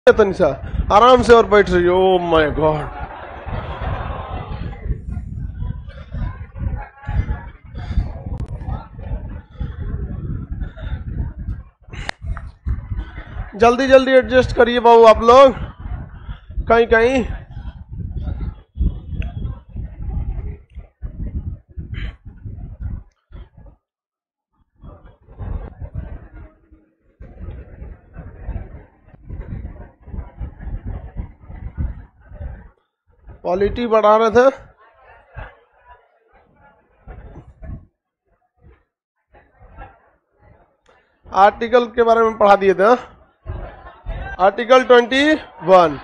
तनिषा आराम से और बैठ रही। ओ माय गॉड, जल्दी जल्दी एडजस्ट करिए बाबू आप लोग, कहीं कहीं क्वालिटी बढ़ा रहे थे। आर्टिकल के बारे में पढ़ा दिए थे। आर्टिकल 21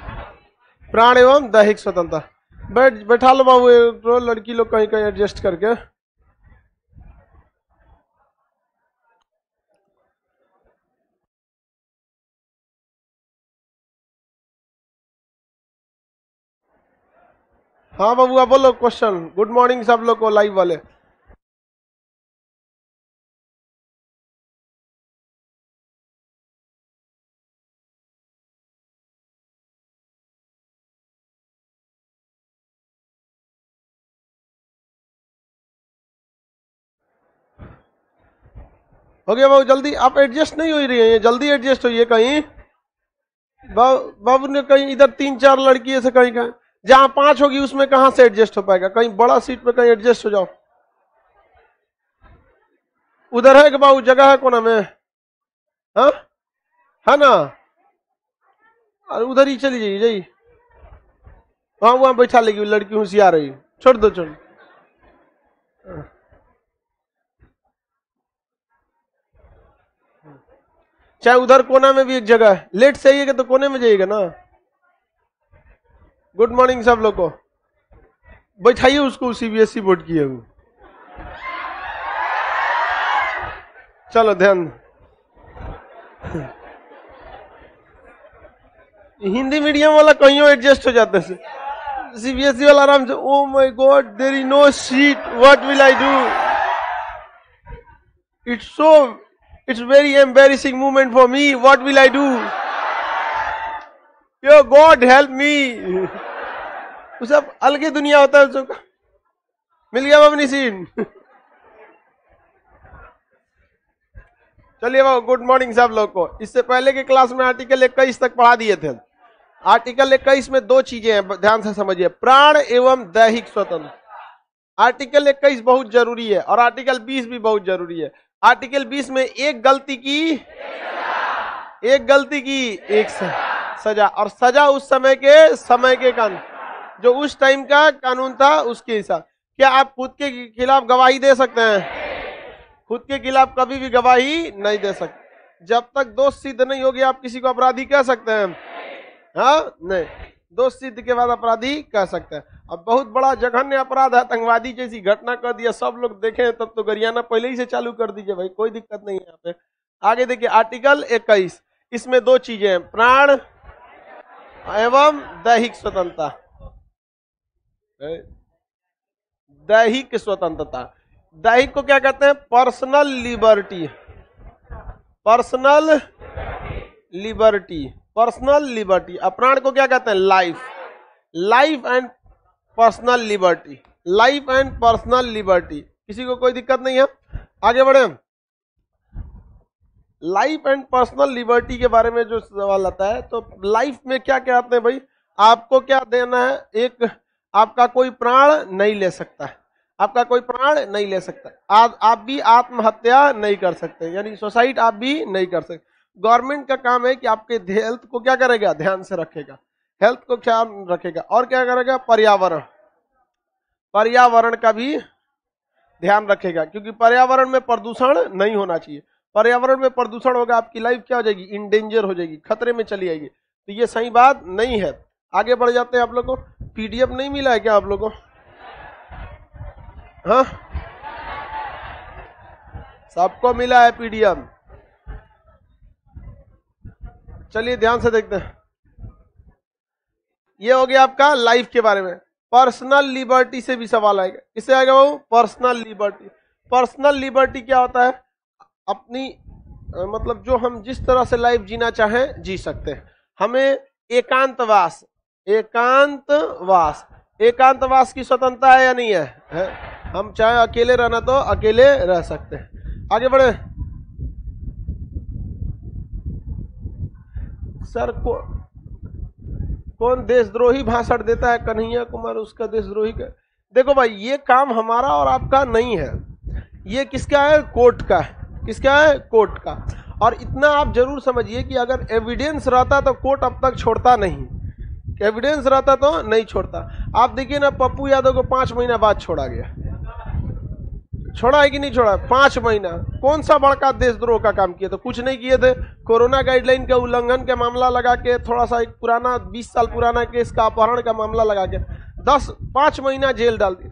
प्राण एवं दैहिक स्वतंत्रता। बैठा लो बाबू, एक लड़की लोग कहीं कहीं एडजस्ट करके। हाँ बाबू आप बोलो क्वेश्चन। गुड मॉर्निंग सब लोग को, लाइव वाले। हो गया बाबू, जल्दी आप एडजस्ट नहीं हो रही है, जल्दी एडजस्ट होइए। कहीं बाबू ने कहीं इधर 3-4 लड़की से कहीं कहीं, जहां 5 होगी उसमें कहां से एडजस्ट हो पाएगा। कहीं बड़ा सीट पे कहीं एडजस्ट हो जाओ। उधर है कि बाबू जगह है कोना में? हाँ है ना, और उधर ही चली जाइए जाइए, वहां बैठा लेगी लड़की होशियार रही। छोड़ दो छोड़, चाहे उधर कोना में भी एक जगह है। लेट से आइएगा तो कोने में जाइएगा ना। गुड मॉर्निंग सब लोग को, बैठाइए उसको, सीबीएसई बोर्ड की है वो। चलो ध्यान, हिंदी मीडियम वाला कहीं एडजस्ट हो जाते हैं, सीबीएसई वाला आराम से। Oh my god, there is no seat, what will I do? It's very embarrassing moment for me. What will I do? Yo God help me. वो सब अलग ही दुनिया होता है उसका। मिल गया अपनी सीन। चलिए बाबू, गुड मॉर्निंग सब लोग को। इससे पहले के क्लास में आर्टिकल 21 तक पढ़ा दिए थे। आर्टिकल 21 में 2 चीजें हैं, ध्यान से समझिए, प्राण एवं दैहिक स्वतंत्रता। आर्टिकल 21 बहुत जरूरी है और आर्टिकल 20 भी बहुत जरूरी है। आर्टिकल 20 में एक गलती की एक सजा, और सजा उस समय के कानून, जो उस टाइम का कानून था उसके हिसाब। क्या आप खुद के खिलाफ गवाही दे सकते हैं? खुद के खिलाफ कभी भी गवाही नहीं दे सकते। जब तक दोष सिद्ध नहीं होगी आप किसी को अपराधी कह सकते हैं? हाँ नहीं, दोष सिद्ध के बाद अपराधी कह सकते हैं। अब बहुत बड़ा जघन्य अपराध है, आतंकवादी जैसी घटना कर दिया, सब लोग देखे तब तो गरियाना पहले ही से चालू कर दीजिए भाई, कोई दिक्कत नहीं है यहाँ पे। आगे देखिए आर्टिकल 21, इसमें 2 चीजें हैं, प्राण एवं दैहिक स्वतंत्रता। दैहिक स्वतंत्रता, दैहिक को क्या कहते हैं? Personal liberty. Personal liberty. प्राण को क्या कहते हैं? Life and personal liberty. किसी को कोई दिक्कत नहीं है? आगे बढ़े। लाइफ एंड पर्सनल लिबर्टी के बारे में जो सवाल आता है, तो लाइफ में क्या कहते हैं भाई? आपको क्या देना है? एक, आपका कोई प्राण नहीं ले सकता है, आपका कोई प्राण नहीं ले सकता। आप भी आत्महत्या नहीं कर सकते, यानी सुसाइड आप भी नहीं कर सकते। गवर्नमेंट का काम है कि आपके हेल्थ को क्या करेगा? ध्यान से रखेगा, हेल्थ को ख्याल रखेगा। और क्या करेगा? पर्यावरण का भी ध्यान रखेगा, क्योंकि पर्यावरण में प्रदूषण नहीं होना चाहिए। पर्यावरण में प्रदूषण होगा, आपकी लाइफ क्या हो जाएगी? इन डेंजर हो जाएगी, खतरे में चली जाएगी। तो ये सही बात नहीं है। आगे बढ़ जाते हैं। आप लोगों को पीडीएफ नहीं मिला है क्या आप लोगों को? हाँ, सबको मिला है पीडीएफ। चलिए ध्यान से देखते हैं। ये हो गया आपका लाइफ के बारे में। पर्सनल लिबर्टी से भी सवाल आएगा। किससे आएगा वो? Personal liberty. पर्सनल लिबर्टी क्या होता है? अपनी मतलब जो हम जिस तरह से लाइफ जीना चाहें जी सकते हैं। हमें एकांतवास, एकांतवास, एकांतवास की स्वतंत्रता है या नहीं है? हम चाहे अकेले रहना तो अकेले रह सकते हैं। आगे बढ़े सर। कौन देशद्रोही भाषण देता है? कन्हैया कुमार, उसका देशद्रोही का। देखो भाई, ये काम हमारा और आपका नहीं है, ये किसका है? कोर्ट का है। किसका है? कोर्ट का। और इतना आप जरूर समझिए कि अगर एविडेंस रहता तो कोर्ट अब तक छोड़ता नहीं, एविडेंस रहता तो नहीं छोड़ता। आप देखिए ना, पप्पू यादव को 5 महीना बाद छोड़ा गया, छोड़ा है कि नहीं छोड़ा? 5 महीना। कौन सा बड़का देशद्रोह का काम किए? तो कुछ नहीं किए थे। कोरोना गाइडलाइन का उल्लंघन का मामला लगा के, थोड़ा सा एक पुराना 20 साल पुराना केस का अपहरण का मामला लगा के 5 महीना जेल डाल दिए।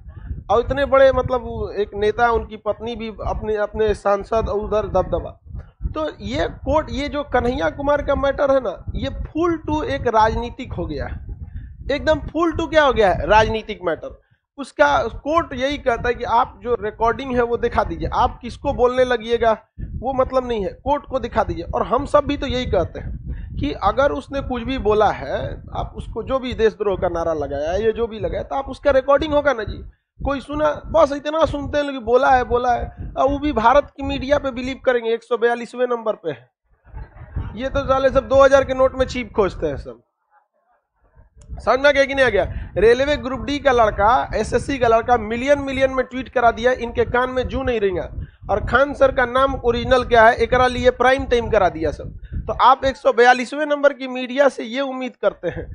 और इतने बड़े मतलब एक नेता, उनकी पत्नी भी अपने अपने सांसद, उधर दबदबा। तो ये कोर्ट, ये जो कन्हैया कुमार का मैटर है ना, ये फुल टू एक राजनीतिक हो गया है, एकदम फुल टू क्या हो गया है? राजनीतिक मैटर। उसका कोर्ट यही कहता है कि आप जो रिकॉर्डिंग है वो दिखा दीजिए, आप किसको बोलने लगिएगा वो मतलब नहीं है, कोर्ट को दिखा दीजिए। और हम सब भी तो यही कहते हैं कि अगर उसने कुछ भी बोला है, आप उसको जो भी देशद्रोह का नारा लगाया, ये जो भी लगाया, तो आप उसका रिकॉर्डिंग होगा ना जी। कोई सुना, बस इतना सुनते हैं लोग, बोला है बोला है, और वो भी भारत की मीडिया पे बिलीव करेंगे। 142वें नंबर पे है। ये तो साले सब 2000 के नोट में चीप खोजते हैं सब। समझ में गया कि नहीं आ गया? रेलवे ग्रुप डी का लड़का, एसएससी का लड़का मिलियन मिलियन में ट्वीट करा दिया, इनके कान में जू नहीं रहेगा। और खान सर का नाम ओरिजिनल क्या है, एकरा लिए प्राइम टाइम करा दिया सब। तो आप 142वें नंबर की मीडिया से ये उम्मीद करते हैं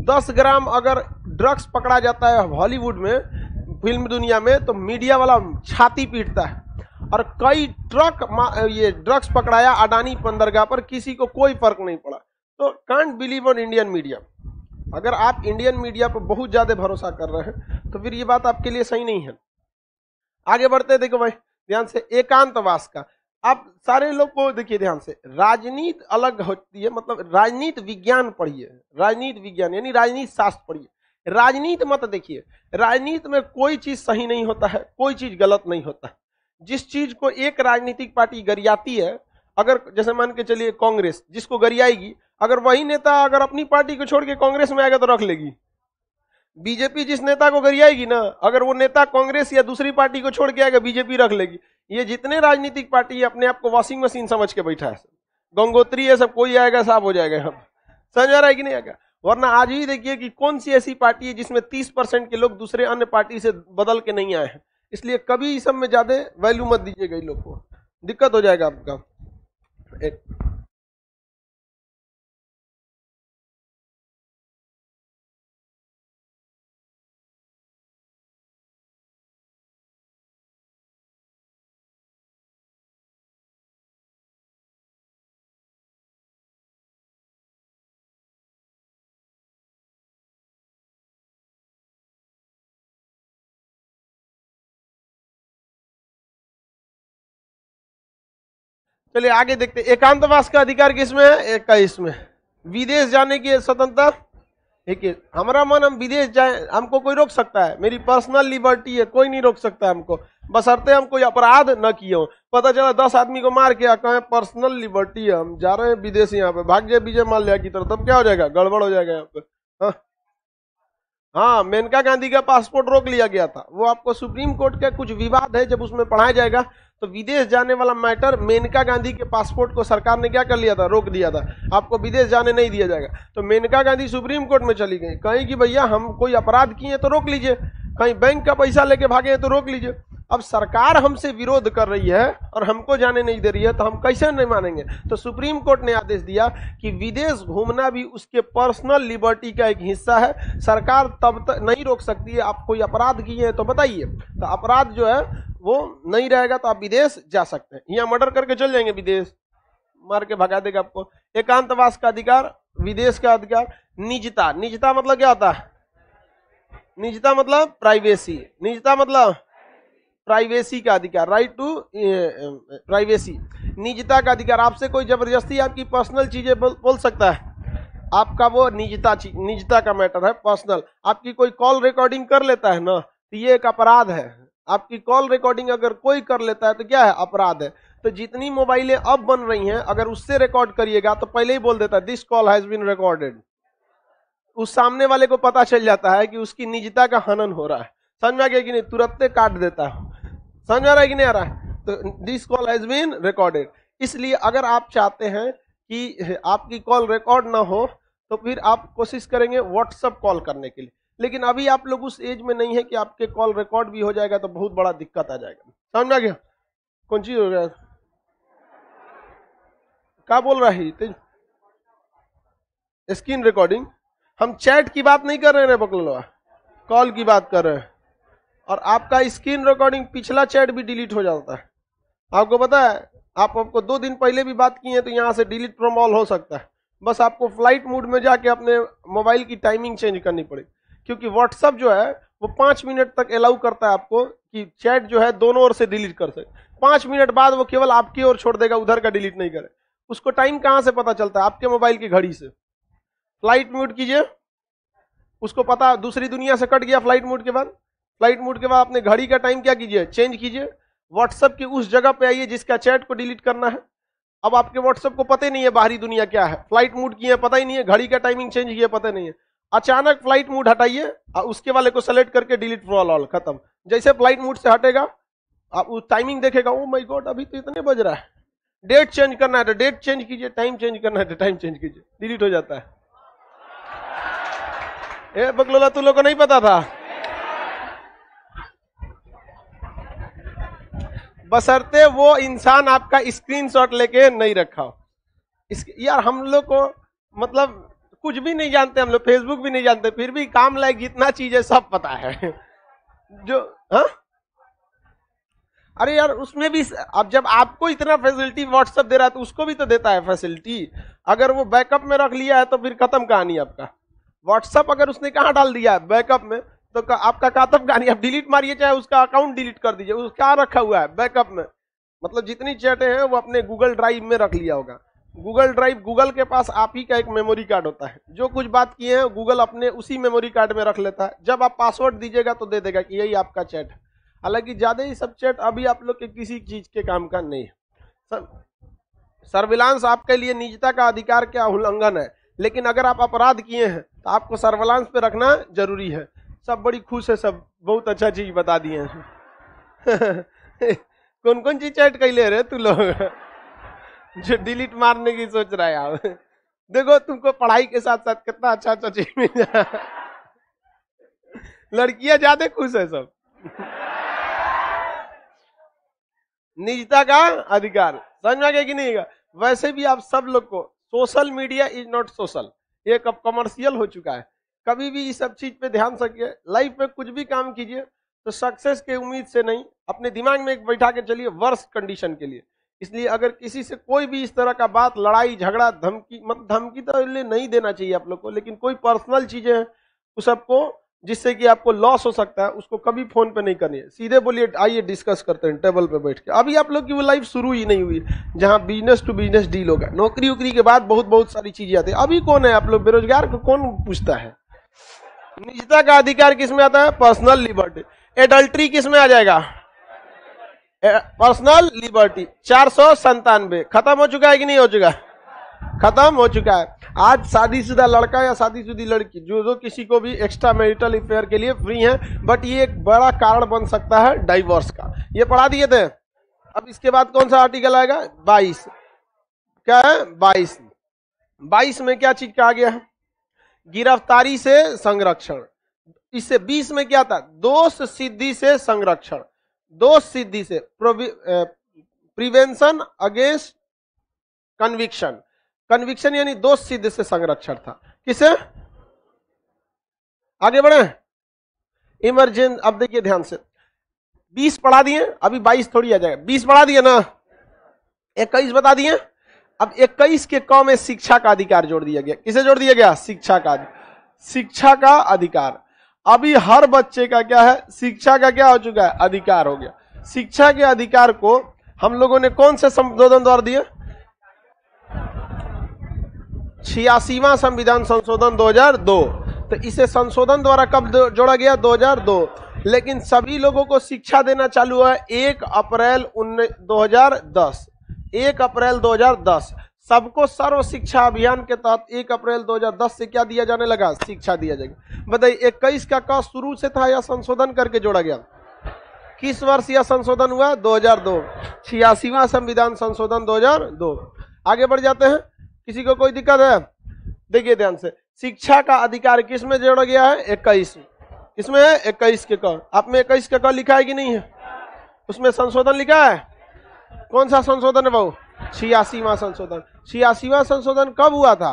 10 ग्राम अगर ड्रग्स पकड़ा जाता है हॉलीवुड में, फिल्म दुनिया में, तो मीडिया वाला छाती पीटता है। और कई ट्रक ये ड्रग्स पकड़ाया अडानी बंदरगाह पर, किसी को कोई फर्क नहीं पड़ा। तो can't believe on Indian media. अगर आप इंडियन मीडिया पर बहुत ज्यादा भरोसा कर रहे हैं तो फिर ये बात आपके लिए सही नहीं है। आगे बढ़ते हैं। देखो भाई ध्यान से, एकांतवास का आप सारे लोग को देखिए ध्यान से। राजनीति अलग होती है, मतलब राजनीति विज्ञान पढ़िए, राजनीति विज्ञान यानी राजनीति शास्त्र पढ़िए। राजनीति मत देखिए, राजनीति में कोई चीज सही नहीं होता है, कोई चीज गलत नहीं होता है। जिस चीज को एक राजनीतिक पार्टी गरियाती है, अगर जैसे मान के चलिए कांग्रेस जिसको गरियाएगी, अगर वही नेता अगर अपनी पार्टी को छोड़ के कांग्रेस में आएगा तो रख लेगी। बीजेपी जिस नेता को गरियाएगी ना, अगर वो नेता कांग्रेस या दूसरी पार्टी को छोड़ के आएगा, बीजेपी रख लेगी। ये जितने राजनीतिक पार्टी अपने आप को वॉशिंग मशीन समझ के बैठा है, गंगोत्री है सब, कोई आएगा साफ हो जाएगा। हम समझ आ रहा है कि नहीं आएगा? वरना आज ही देखिए कि कौन सी ऐसी पार्टी है जिसमें 30% के लोग दूसरे अन्य पार्टी से बदल के नहीं आए हैं। इसलिए कभी इस सब में ज्यादा वैल्यू मत दीजिएगा, इन लोग को दिक्कत हो जाएगा आपका। एक चलिए आगे देखते। एकांतवास का अधिकार किसमें है? 21 में। विदेश जाने की स्वतंत्रता, ठीक है, हमारा मन हम विदेश जाए, हमको कोई रोक सकता है? मेरी पर्सनल लिबर्टी है, कोई नहीं रोक सकता हमको, बशर्ते हम कोई अपराध न किए हो। पता चला 10 आदमी को मार के कहें पर्सनल लिबर्टी है, हम जा रहे हैं विदेश, यहाँ पे भाग जाए विजय माल्या की तरह, तब क्या हो जाएगा? गड़बड़ हो जाएगा यहाँ पे। हाँ हाँ, मेनका गांधी का पासपोर्ट रोक लिया गया था, वो आपको सुप्रीम कोर्ट का कुछ विवाद है, जब उसमें पढ़ाया जाएगा तो विदेश जाने वाला मैटर, मेनका गांधी के पासपोर्ट को सरकार ने क्या कर लिया था? रोक दिया था, आपको विदेश जाने नहीं दिया जाएगा। तो मेनका गांधी सुप्रीम कोर्ट में चली गई, कहीं कि भैया हम कोई अपराध किए तो रोक लीजिए, कहीं बैंक का पैसा लेके भागे तो रोक लीजिए। अब सरकार हमसे विरोध कर रही है और हमको जाने नहीं दे रही है, तो हम कैसे नहीं मानेंगे? तो सुप्रीम कोर्ट ने आदेश दिया कि विदेश घूमना भी उसके पर्सनल लिबर्टी का एक हिस्सा है, सरकार तब तक नहीं रोक सकती है। आप कोई अपराध किए हैं तो बताइए, तो अपराध जो है वो नहीं रहेगा तो आप विदेश जा सकते हैं। यहाँ मर्डर करके चल जाएंगे विदेश, मार के भगा देगा आपको। एकांतवास का अधिकार, विदेश का अधिकार। निजता, निजता मतलब क्या होता है? निजता मतलब प्राइवेसी, निजता मतलब प्राइवेसी का अधिकार, राइट टू प्राइवेसी। निजता का अधिकार, आपसे कोई जबरदस्ती आपकी पर्सनल चीजें बोल सकता है, आपका वो निजता का मैटर है, पर्सनल। आपकी कोई कॉल रिकॉर्डिंग कर लेता है ना, तो ये एक अपराध है। आपकी कॉल रिकॉर्डिंग अगर कोई कर लेता है तो क्या है? अपराध है। तो जितनी मोबाइलें अब बन रही हैं, अगर उससे रिकॉर्ड करिएगा तो पहले ही बोल देता है this call has been recorded, उस सामने वाले को पता चल जाता है कि उसकी निजता का हनन हो रहा है। समझ में आ गया कि नहीं? तुरंत काट देता है। समझ में आ रहा है कि नहीं आ रहा है? तो this call has been recorded. इसलिए अगर आप चाहते हैं कि आपकी कॉल रिकॉर्ड ना हो तो फिर आप कोशिश करेंगे व्हाट्सएप कॉल करने के लिए। लेकिन अभी आप लोग उस एज में नहीं है कि आपके कॉल रिकॉर्ड भी हो जाएगा तो बहुत बड़ा दिक्कत आ जाएगा। समझ में आ गया? कौन चीज हो गया? क्या बोल रहा है? Screen recording. हम चैट की बात नहीं कर रहे हैं बकलवा, कॉल की बात कर रहे हैं। और आपका स्क्रीन रिकॉर्डिंग पिछला चैट भी डिलीट हो जाता है। आपको पता है? आपको 2 दिन पहले भी बात की है तो यहाँ से डिलीट फ्रॉम ऑल हो सकता है। बस आपको फ्लाइट मोड में जाके अपने मोबाइल की टाइमिंग चेंज करनी पड़ेगी, क्योंकि व्हाट्सएप जो है वो 5 मिनट तक अलाउ करता है आपको कि चैट जो है दोनों ओर से डिलीट कर सके। 5 मिनट बाद वो केवल आपकी ओर छोड़ देगा, उधर का डिलीट नहीं करे। उसको टाइम कहाँ से पता चलता है? आपके मोबाइल की घड़ी से। फ्लाइट मोड कीजिए, उसको पता दूसरी दुनिया से कट गया। फ्लाइट मोड के बाद अपने घड़ी का टाइम क्या कीजिए? चेंज कीजिए। व्हाट्सएप की उस जगह पे आइए जिसका चैट को डिलीट करना है। अब आपके व्हाट्सएप को पता ही नहीं है बाहरी दुनिया क्या है, फ्लाइट मोड किए पता ही नहीं है, घड़ी का टाइमिंग चेंज किया पता नहीं है। अचानक फ्लाइट मोड हटाइए और उसके वाले को सेलेक्ट करके डिलीट फॉर ऑल, खत्म। जैसे फ्लाइट मोड से हटेगा आप उस टाइमिंग देखेगा, ओ माय गॉड अभी तो इतने बज रहा है। डेट चेंज करना है तो डेट चेंज कीजिए, टाइम चेंज करना है तो टाइम चेंज कीजिए, डिलीट हो जाता है। ए बकलोला, तू लोग को नहीं पता था? बशर्ते वो इंसान आपका स्क्रीनशॉट लेके नहीं रखा हो। यार हम लोग को मतलब कुछ भी नहीं जानते, हम लोग फेसबुक भी नहीं जानते, फिर भी काम लायक जितना चीज है सब पता है जो हा? अरे यार उसमें भी अब जब आपको इतना फैसिलिटी व्हाट्सएप दे रहा है तो उसको भी तो देता है फैसिलिटी। अगर वो बैकअप में रख लिया है तो फिर खत्म कहानी आपका। व्हाट्सएप अगर उसने कहाँ डाल दिया है? बैकअप में, तो आपका खत्म कहानी। आप डिलीट मारिए चाहे उसका अकाउंट डिलीट कर दीजिए, उसका क्या रखा हुआ है बैकअप में? मतलब जितनी चैटें हैं वो अपने गूगल ड्राइव में रख लिया होगा। गूगल ड्राइव, गूगल के पास आप ही का एक मेमोरी कार्ड होता है, जो कुछ बात किए हैं गूगल अपने उसी मेमोरी कार्ड में रख लेता है। जब आप पासवर्ड दीजिएगा तो दे देगा कि यही आपका चैट है। हालांकि ज्यादा ही सब चैट अभी आप लोग के किसी चीज के काम का नहीं है। सर्विलांस आपके लिए निजता का अधिकार का उल्लंघन है, लेकिन अगर आप अपराध किए हैं तो आपको सर्विलांस पे रखना जरूरी है। सब बड़ी खुश है, सब बहुत अच्छा चीज बता दिए हैं कौन कौन चीज चैट कर ले रहे तू लोग जो डिलीट मारने की सोच रहा है यार। देखो तुमको पढ़ाई के साथ साथ कितना अच्छा अच्छा चीज मिल जाए। लड़कियां ज्यादा खुश है सब। निजता का अधिकार समझ में आ गया कि नहीं? वैसे भी आप सब लोग को social media is not social, ये कब कमर्शियल हो चुका है। कभी भी इस सब चीज पे ध्यान सकिए। लाइफ में कुछ भी काम कीजिए तो सक्सेस के उम्मीद से नहीं, अपने दिमाग में एक बैठा के चलिए वर्स्ट कंडीशन के लिए। इसलिए अगर किसी से कोई भी इस तरह का बात, लड़ाई झगड़ा, धमकी, मतलब धमकी तो नहीं देना चाहिए आप लोग को, लेकिन कोई पर्सनल चीजें हैं उस सबको जिससे कि आपको लॉस हो सकता है, उसको कभी फोन पे नहीं करनी है। सीधे बोलिए आइए डिस्कस करते हैं टेबल पे बैठ के। अभी आप लोग की वो लाइफ शुरू ही नहीं हुई जहां बिजनेस टू बिजनेस डील होगा। नौकरी उकरी के बाद बहुत बहुत सारी चीजें आती है। अभी कौन है आप लोग बेरोजगार को कौन पूछता है? निजता का अधिकार किस में आता है? Personal liberty. एडल्ट्री किस में आ जाएगा? Personal liberty. 497 खत्म हो चुका है कि नहीं हो चुका? खत्म हो चुका है। आज शादीशुदा लड़का या शादीशुदी लड़की जो किसी को भी एक्स्ट्रा मैरिटल अफेयर के लिए फ्री है, बट ये एक बड़ा कारण बन सकता है डाइवोर्स का। ये पढ़ा दिए थे। अब इसके बाद कौन सा आर्टिकल आएगा? 22। क्या है? 22 में क्या चीज कहा गया है? गिरफ्तारी से संरक्षण। इससे 20 में क्या था? दोष सिद्धि से संरक्षण। दोष सिद्धि से प्रिवेंशन अगेंस्ट कन्विक्शन। कन्विक्शन यानी दोष सिद्धि से संरक्षण था। किसे? आगे बढ़े। इमरजेंसी। अब देखिए ध्यान से, 20 पढ़ा दिए, अभी 22 थोड़ी आ जाएगा। 20 पढ़ा दिए ना, 21 बता दिए। अब 21 के क में शिक्षा का अधिकार जोड़ दिया गया। किसे जोड़ दिया गया? शिक्षा का। शिक्षा का अधिकार। अभी हर बच्चे का क्या है? शिक्षा का क्या हो चुका है? अधिकार हो गया। शिक्षा के अधिकार को हम लोगों ने कौन से संशोधन द्वारा दिए? 86वां संविधान संशोधन 2002। तो इसे संशोधन द्वारा कब जोड़ा गया? 2002। लेकिन सभी लोगों को शिक्षा देना चालू है 1 अप्रैल 2010। 1 अप्रैल 2010। सबको सर्व शिक्षा अभियान के तहत 1 अप्रैल 2010 से क्या दिया जाने लगा? शिक्षा दिया जाएगा। बताइए 21 का क शुरू से था या संशोधन करके जोड़ा गया? किस वर्ष यह संशोधन हुआ? 2002, 86वां संविधान संशोधन 2002। आगे बढ़ जाते हैं, किसी को कोई दिक्कत है? देखिए ध्यान से, शिक्षा का अधिकार किस में जोड़ा गया है? 21। इसमें है 21 के क। आप में 21 के क लिखा है कि नहीं है? उसमें संशोधन लिखा है? कौन सा संशोधन है बाबू? 86वां संशोधन। 86वां संशोधन कब हुआ था?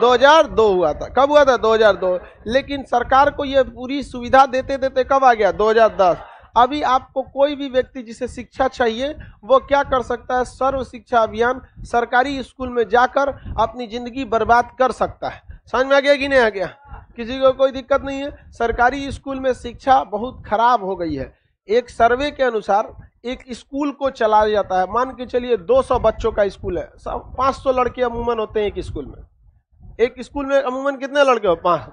2002 हुआ था। कब हुआ था? 2002। लेकिन सरकार को यह पूरी सुविधा देते देते कब आ गया? 2010। अभी आपको कोई भी व्यक्ति जिसे शिक्षा चाहिए वो क्या कर सकता है? सर्व शिक्षा अभियान सरकारी स्कूल में जाकर अपनी जिंदगी बर्बाद कर सकता है। समझ में आ गया कि नहीं आ गया? किसी को कोई दिक्कत नहीं है? सरकारी स्कूल में शिक्षा बहुत खराब हो गई है। एक सर्वे के अनुसार एक स्कूल को चलाया जाता है, मान के चलिए 200 बच्चों का स्कूल है, 500 लड़के अमूमन होते हैं एक स्कूल में। एक स्कूल में अमूमन कितने लड़के हो? 5।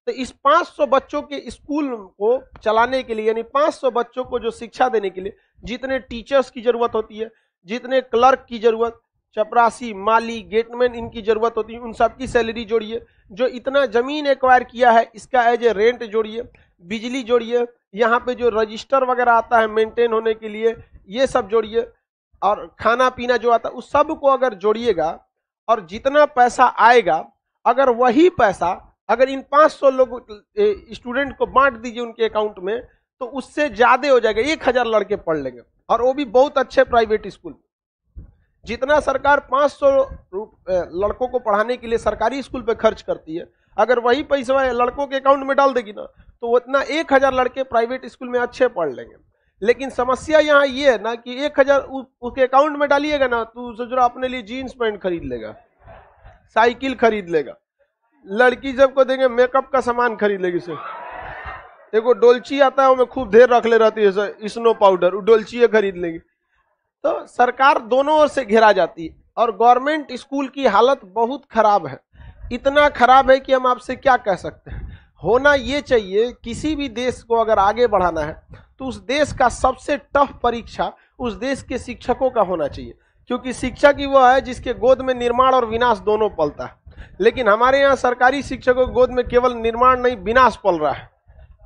तो इस 500 बच्चों के स्कूल को चलाने के लिए, यानी 500 बच्चों को जो शिक्षा देने के लिए जितने टीचर्स की जरूरत होती है, जितने क्लर्क की जरूरत, चपरासी, माली, गेटमैन इनकी जरूरत होती है, उन सबकी सैलरी जोड़िए। जो इतना जमीन एक्वायर किया है इसका एज ए रेंट जोड़िए, बिजली जोड़िए, यहाँ पे जो रजिस्टर वगैरह आता है मेंटेन होने के लिए ये सब जोड़िए, और खाना पीना जो आता है उस सब को अगर जोड़िएगा और जितना पैसा आएगा, अगर वही पैसा अगर इन 500 लोग स्टूडेंट को बांट दीजिए उनके अकाउंट में, तो उससे ज्यादा हो जाएगा। 1000 लड़के पढ़ लेंगे, और वो भी बहुत अच्छे प्राइवेट स्कूल। जितना सरकार 500 लड़कों को पढ़ाने के लिए सरकारी स्कूल पे खर्च करती है, अगर वही पैसा लड़कों के अकाउंट में डाल देगी ना, तो उतना 1000 लड़के प्राइवेट स्कूल में अच्छे पढ़ लेंगे। लेकिन समस्या यहाँ ये है ना कि 1000 उसके अकाउंट में डालिएगा ना, तो सोच रहा अपने लिए जीन्स पैंट खरीद लेगा, साइकिल खरीद लेगा, लड़की सबको देंगे मेकअप का सामान खरीद लेगी। से देखो डोलची आता है, वो में खूब ढेर रख ले रहती है स्नो पाउडर, वो डोलची खरीद लेगी। तो सरकार दोनों ओर से घेरा जाती है, और गवर्नमेंट स्कूल की हालत बहुत खराब है। इतना खराब है कि हम आपसे क्या कह सकते हैं। होना ये चाहिए, किसी भी देश को अगर आगे बढ़ाना है तो उस देश का सबसे टफ परीक्षा उस देश के शिक्षकों का होना चाहिए, क्योंकि शिक्षक ही वो है जिसके गोद में निर्माण और विनाश दोनों पलता है। लेकिन हमारे यहाँ सरकारी शिक्षकों की गोद में केवल निर्माण नहीं विनाश पल रहा है,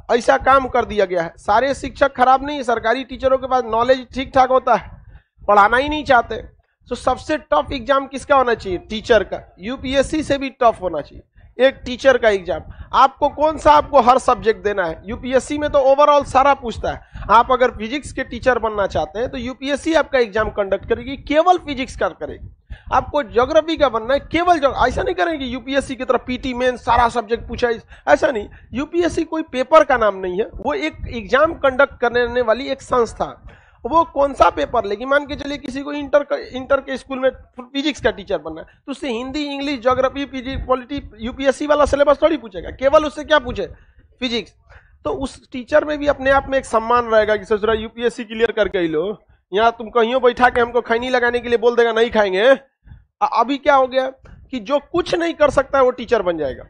ऐसा काम कर दिया गया है। सारे शिक्षक खराब नहीं, सरकारी टीचरों के पास नॉलेज ठीक ठाक होता है, पढ़ाना ही नहीं चाहते। तो सबसे टफ एग्जाम किसका होना चाहिए? टीचर का। यूपीएससी से भी टफ होना चाहिए एक टीचर का एग्जाम। आपको कौन सा आपको हर सब्जेक्ट देना है? यूपीएससी में तो ओवरऑल सारा पूछता है। आप अगर फिजिक्स के टीचर बनना चाहते हैं तो यूपीएससी आपका एग्जाम कंडक्ट करेगी, केवल फिजिक्स का करेगी। आपको ज्योग्राफी का बनना है, केवल ऐसा नहीं करेंगे यूपीएससी की तरफ पीटी मेन सारा सब्जेक्ट पूछा, ऐसा नहीं। यूपीएससी कोई पेपर का नाम नहीं है, वो एक एग्जाम कंडक्ट करने वाली एक संस्था। वो कौन सा पेपर लेगी? मान के चलिए किसी को इंटर के स्कूल में फिजिक्स का टीचर बनना है, तो उससे Hindi, English, geography, physics, polity UPSC वाला सिलेबस थोड़ी पूछेगा, केवल उससे क्या पूछे? फिजिक्स। तो उस टीचर में भी अपने आप में एक सम्मान रहेगा कि सोच रहा यूपीएससी क्लियर करके ही लो, यहाँ तुम कहीं बैठा के हमको खैनी लगाने के लिए बोल देगा, नहीं खाएंगे। अभी क्या हो गया कि जो कुछ नहीं कर सकता है वो टीचर बन जाएगा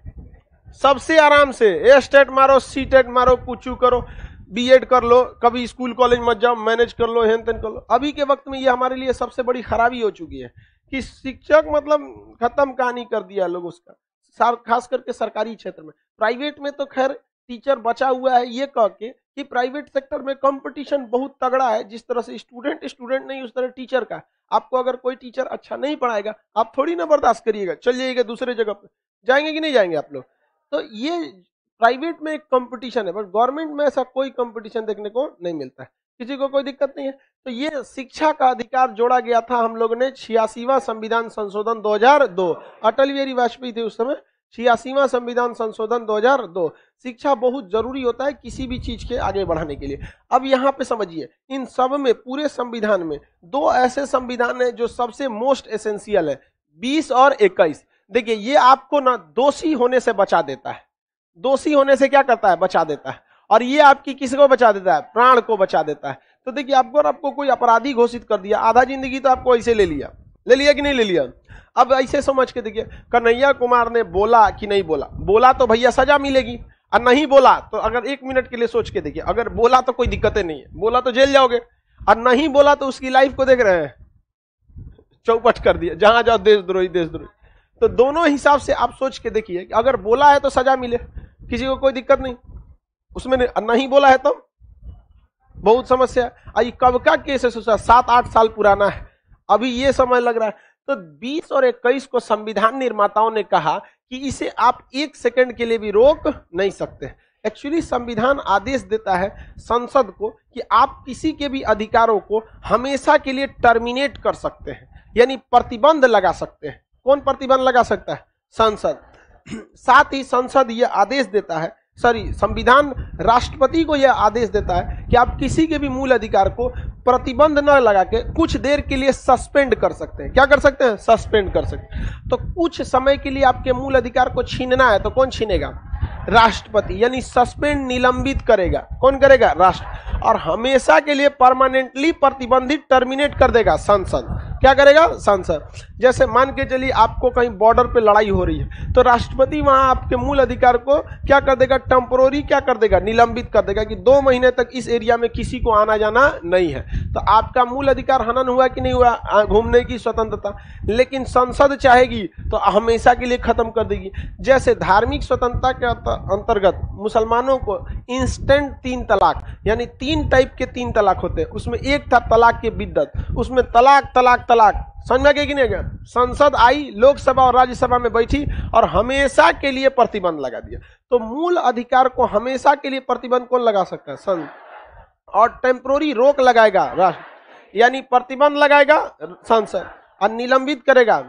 सबसे आराम से। ए स्टेट मारो, सी टेट मारो, पूछू करो, बीएड कर लो, कभी स्कूल कॉलेज मत जाओ, मैनेज कर लो, हेन तेन कर लो। अभी के वक्त में ये हमारे लिए सबसे बड़ी खराबी हो चुकी है कि शिक्षक मतलब खत्म कहानी कर दिया लोग उसका, खास करके सरकारी क्षेत्र में। प्राइवेट में तो खैर टीचर बचा हुआ है ये कह के कि प्राइवेट सेक्टर में कंपटीशन बहुत तगड़ा है। जिस तरह से स्टूडेंट नहीं, उस तरह टीचर का। आपको अगर कोई टीचर अच्छा नहीं पढ़ाएगा, आप थोड़ी ना बर्दाश्त करिएगा, चल जाइएगा दूसरे जगह पे, जाएंगे कि नहीं जाएंगे आप लोग? तो ये प्राइवेट में एक कंपटीशन है, बट गवर्नमेंट में ऐसा कोई कंपटीशन देखने को नहीं मिलता है। किसी को कोई दिक्कत नहीं है। तो ये शिक्षा का अधिकार जोड़ा गया था हम लोगों ने 86वां संविधान संशोधन 2002, अटल बिहारी वाजपेयी थे उस समय। 86वां संविधान संशोधन 2002। शिक्षा बहुत जरूरी होता है किसी भी चीज के आगे बढ़ाने के लिए। अब यहाँ पे समझिए, इन सब में पूरे संविधान में दो ऐसे संविधान है जो सबसे मोस्ट एसेंशियल है, 20 और 21। देखिए ये आपको ना दोषी होने से बचा देता है, दोषी होने से क्या करता है? बचा देता है। और ये आपकी किसी को बचा देता है? प्राण को बचा देता है। तो देखिए आपको कोई अपराधी घोषित कर दिया, आधा जिंदगी तो आपको ऐसे ले लिया कि नहीं ले लिया? अब ऐसे समझ के देखिए, कन्हैया कुमार ने बोला कि नहीं बोला? बोला तो भैया सजा मिलेगी, और नहीं बोला तो अगर 1 मिनट के लिए सोच के देखिए, अगर बोला तो कोई दिक्कतें नहीं है, बोला तो जेल जाओगे, और नहीं बोला तो उसकी लाइफ को देख रहे हैं, चौपट कर दिया, जहां जाओ देशद्रोही देशद्रोही। तो दोनों हिसाब से आप सोच के देखिए, अगर बोला है तो सजा मिले, किसी को कोई दिक्कत नहीं, उसमें नहीं बोला है तो बहुत समस्या है। ये कब का केस है, सोचा 7-8 साल पुराना है, अभी ये समय लग रहा है। तो 20 और 21 को संविधान निर्माताओं ने कहा कि इसे आप 1 सेकंड के लिए भी रोक नहीं सकते। एक्चुअली संविधान आदेश देता है संसद को कि आप किसी के भी अधिकारों को हमेशा के लिए टर्मिनेट कर सकते हैं, यानी प्रतिबंध लगा सकते हैं। कौन प्रतिबंध लगा सकता है? संसद। साथ ही संसद यह आदेश देता है, संविधान राष्ट्रपति को यह आदेश देता है कि आप किसी के भी मूल अधिकार को प्रतिबंध न लगा के कुछ देर के लिए सस्पेंड कर सकते हैं। क्या कर सकते हैं? सस्पेंड कर सकते हैं। तो कुछ समय के लिए आपके मूल अधिकार को छीनना है तो कौन छीनेगा? राष्ट्रपति, यानी सस्पेंड, निलंबित करेगा। कौन करेगा? राष्ट्र। और हमेशा के लिए परमानेंटली प्रतिबंधित, टर्मिनेट कर देगा संसद। क्या करेगा? संसद। जैसे मान के चलिए आपको कहीं बॉर्डर पे लड़ाई हो रही है, तो राष्ट्रपति वहां आपके मूल अधिकार को क्या कर देगा? टेम्पोररी क्या कर देगा? निलंबित कर देगा कि 2 महीने तक इस एरिया में किसी को आना जाना नहीं है। तो आपका मूल अधिकार हनन हुआ कि नहीं हुआ? घूमने की स्वतंत्रता। लेकिन संसद चाहेगी तो हमेशा के लिए खत्म कर देगी। जैसे धार्मिक स्वतंत्रता के अंतर्गत मुसलमानों को इंस्टेंट 3 तलाक, यानी 3 टाइप के 3 तलाक होते हैं, उसमें एक था तलाक के बिद्दत, उसमें तलाक तलाक तलाक, समझ में गया कि नहीं गया? संसद आई, लोकसभा और राज्यसभा में बैठी और हमेशा के लिए प्रतिबंध लगा दिया। तो मूल अधिकार को हमेशा के लिए प्रतिबंध कौन लगा सकता है? संसद। और टेम्पोररी रोक लगाएगा राष्ट्र, यानी प्रतिबंध लगाएगा संसद, और निलंबित करेगा,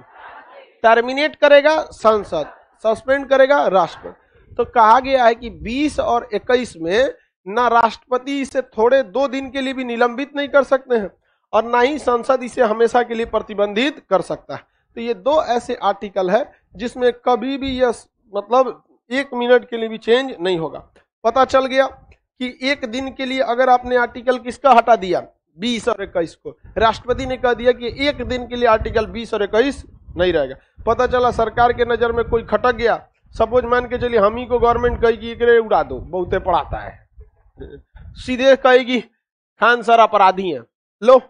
टर्मिनेट करेगा संसद, सस्पेंड करेगा राष्ट्रपति। तो कहा गया है कि 20 और 21 में ना राष्ट्रपति इसे थोड़े 2 दिन के लिए भी निलंबित नहीं कर सकते हैं, और ना ही संसद इसे हमेशा के लिए प्रतिबंधित कर सकता है। तो ये 2 ऐसे आर्टिकल है जिसमें कभी भी यह मतलब 1 मिनट के लिए भी चेंज नहीं होगा। पता चल गया कि 1 दिन के लिए अगर आपने आर्टिकल किसका हटा दिया? 20 और 21 को, राष्ट्रपति ने कह दिया कि 1 दिन के लिए आर्टिकल 20 और 21 नहीं रहेगा। पता चला सरकार के नजर में कोई खटक गया, सपोज मान के चलिए हम ही को गवर्नमेंट कहेगी कि उड़ा दो, बहुते पढ़ाता है, सीधे कहेगी खान सर अपराधी हैं। लो,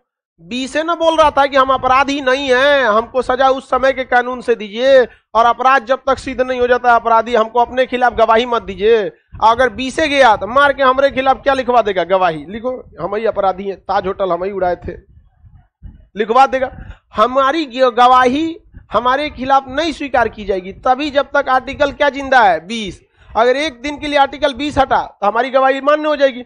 20 से ना बोल रहा था कि हम अपराधी नहीं हैं, हमको सजा उस समय के कानून से दीजिए, और अपराध जब तक सिद्ध नहीं हो जाता अपराधी, हमको अपने खिलाफ गवाही मत दीजिए। अगर 20 से गया तो मार के हमारे खिलाफ क्या लिखवा देगा? गवाही लिखो, हम ही अपराधी हैं, ताज होटल हम ही उड़ाए थे, लिखवा देगा। हमारी गवाही हमारे खिलाफ नहीं स्वीकार की जाएगी तभी जब तक आर्टिकल क्या जिंदा है? 20। अगर 1 दिन के लिए आर्टिकल 20 हटा तो हमारी गवाही मान्य हो जाएगी।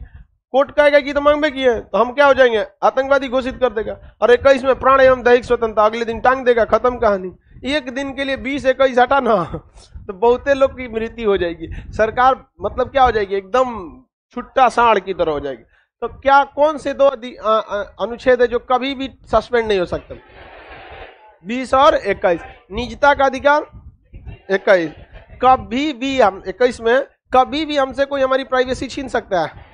कोर्ट कहेगा कि तो मांग में किए तो हम क्या हो जाएंगे? आतंकवादी घोषित कर देगा। और 21 में प्राण एवं दैहिक स्वतंत्रता, अगले दिन टांग देगा, खत्म कहानी। 1 दिन के लिए 20-21 हटा ना तो बहुते लोग की मृत्यु हो जाएगी। सरकार मतलब क्या हो जाएगी? एकदम छुट्टा सांड की तरह हो जाएगी। तो क्या कौन से 2 अनुच्छेद है जो कभी भी सस्पेंड नहीं हो सकते? 20 और 21। निजता का अधिकार 21, कभी भी हम 21 में कभी भी हमसे कोई हमारी प्राइवेसी छीन सकता है?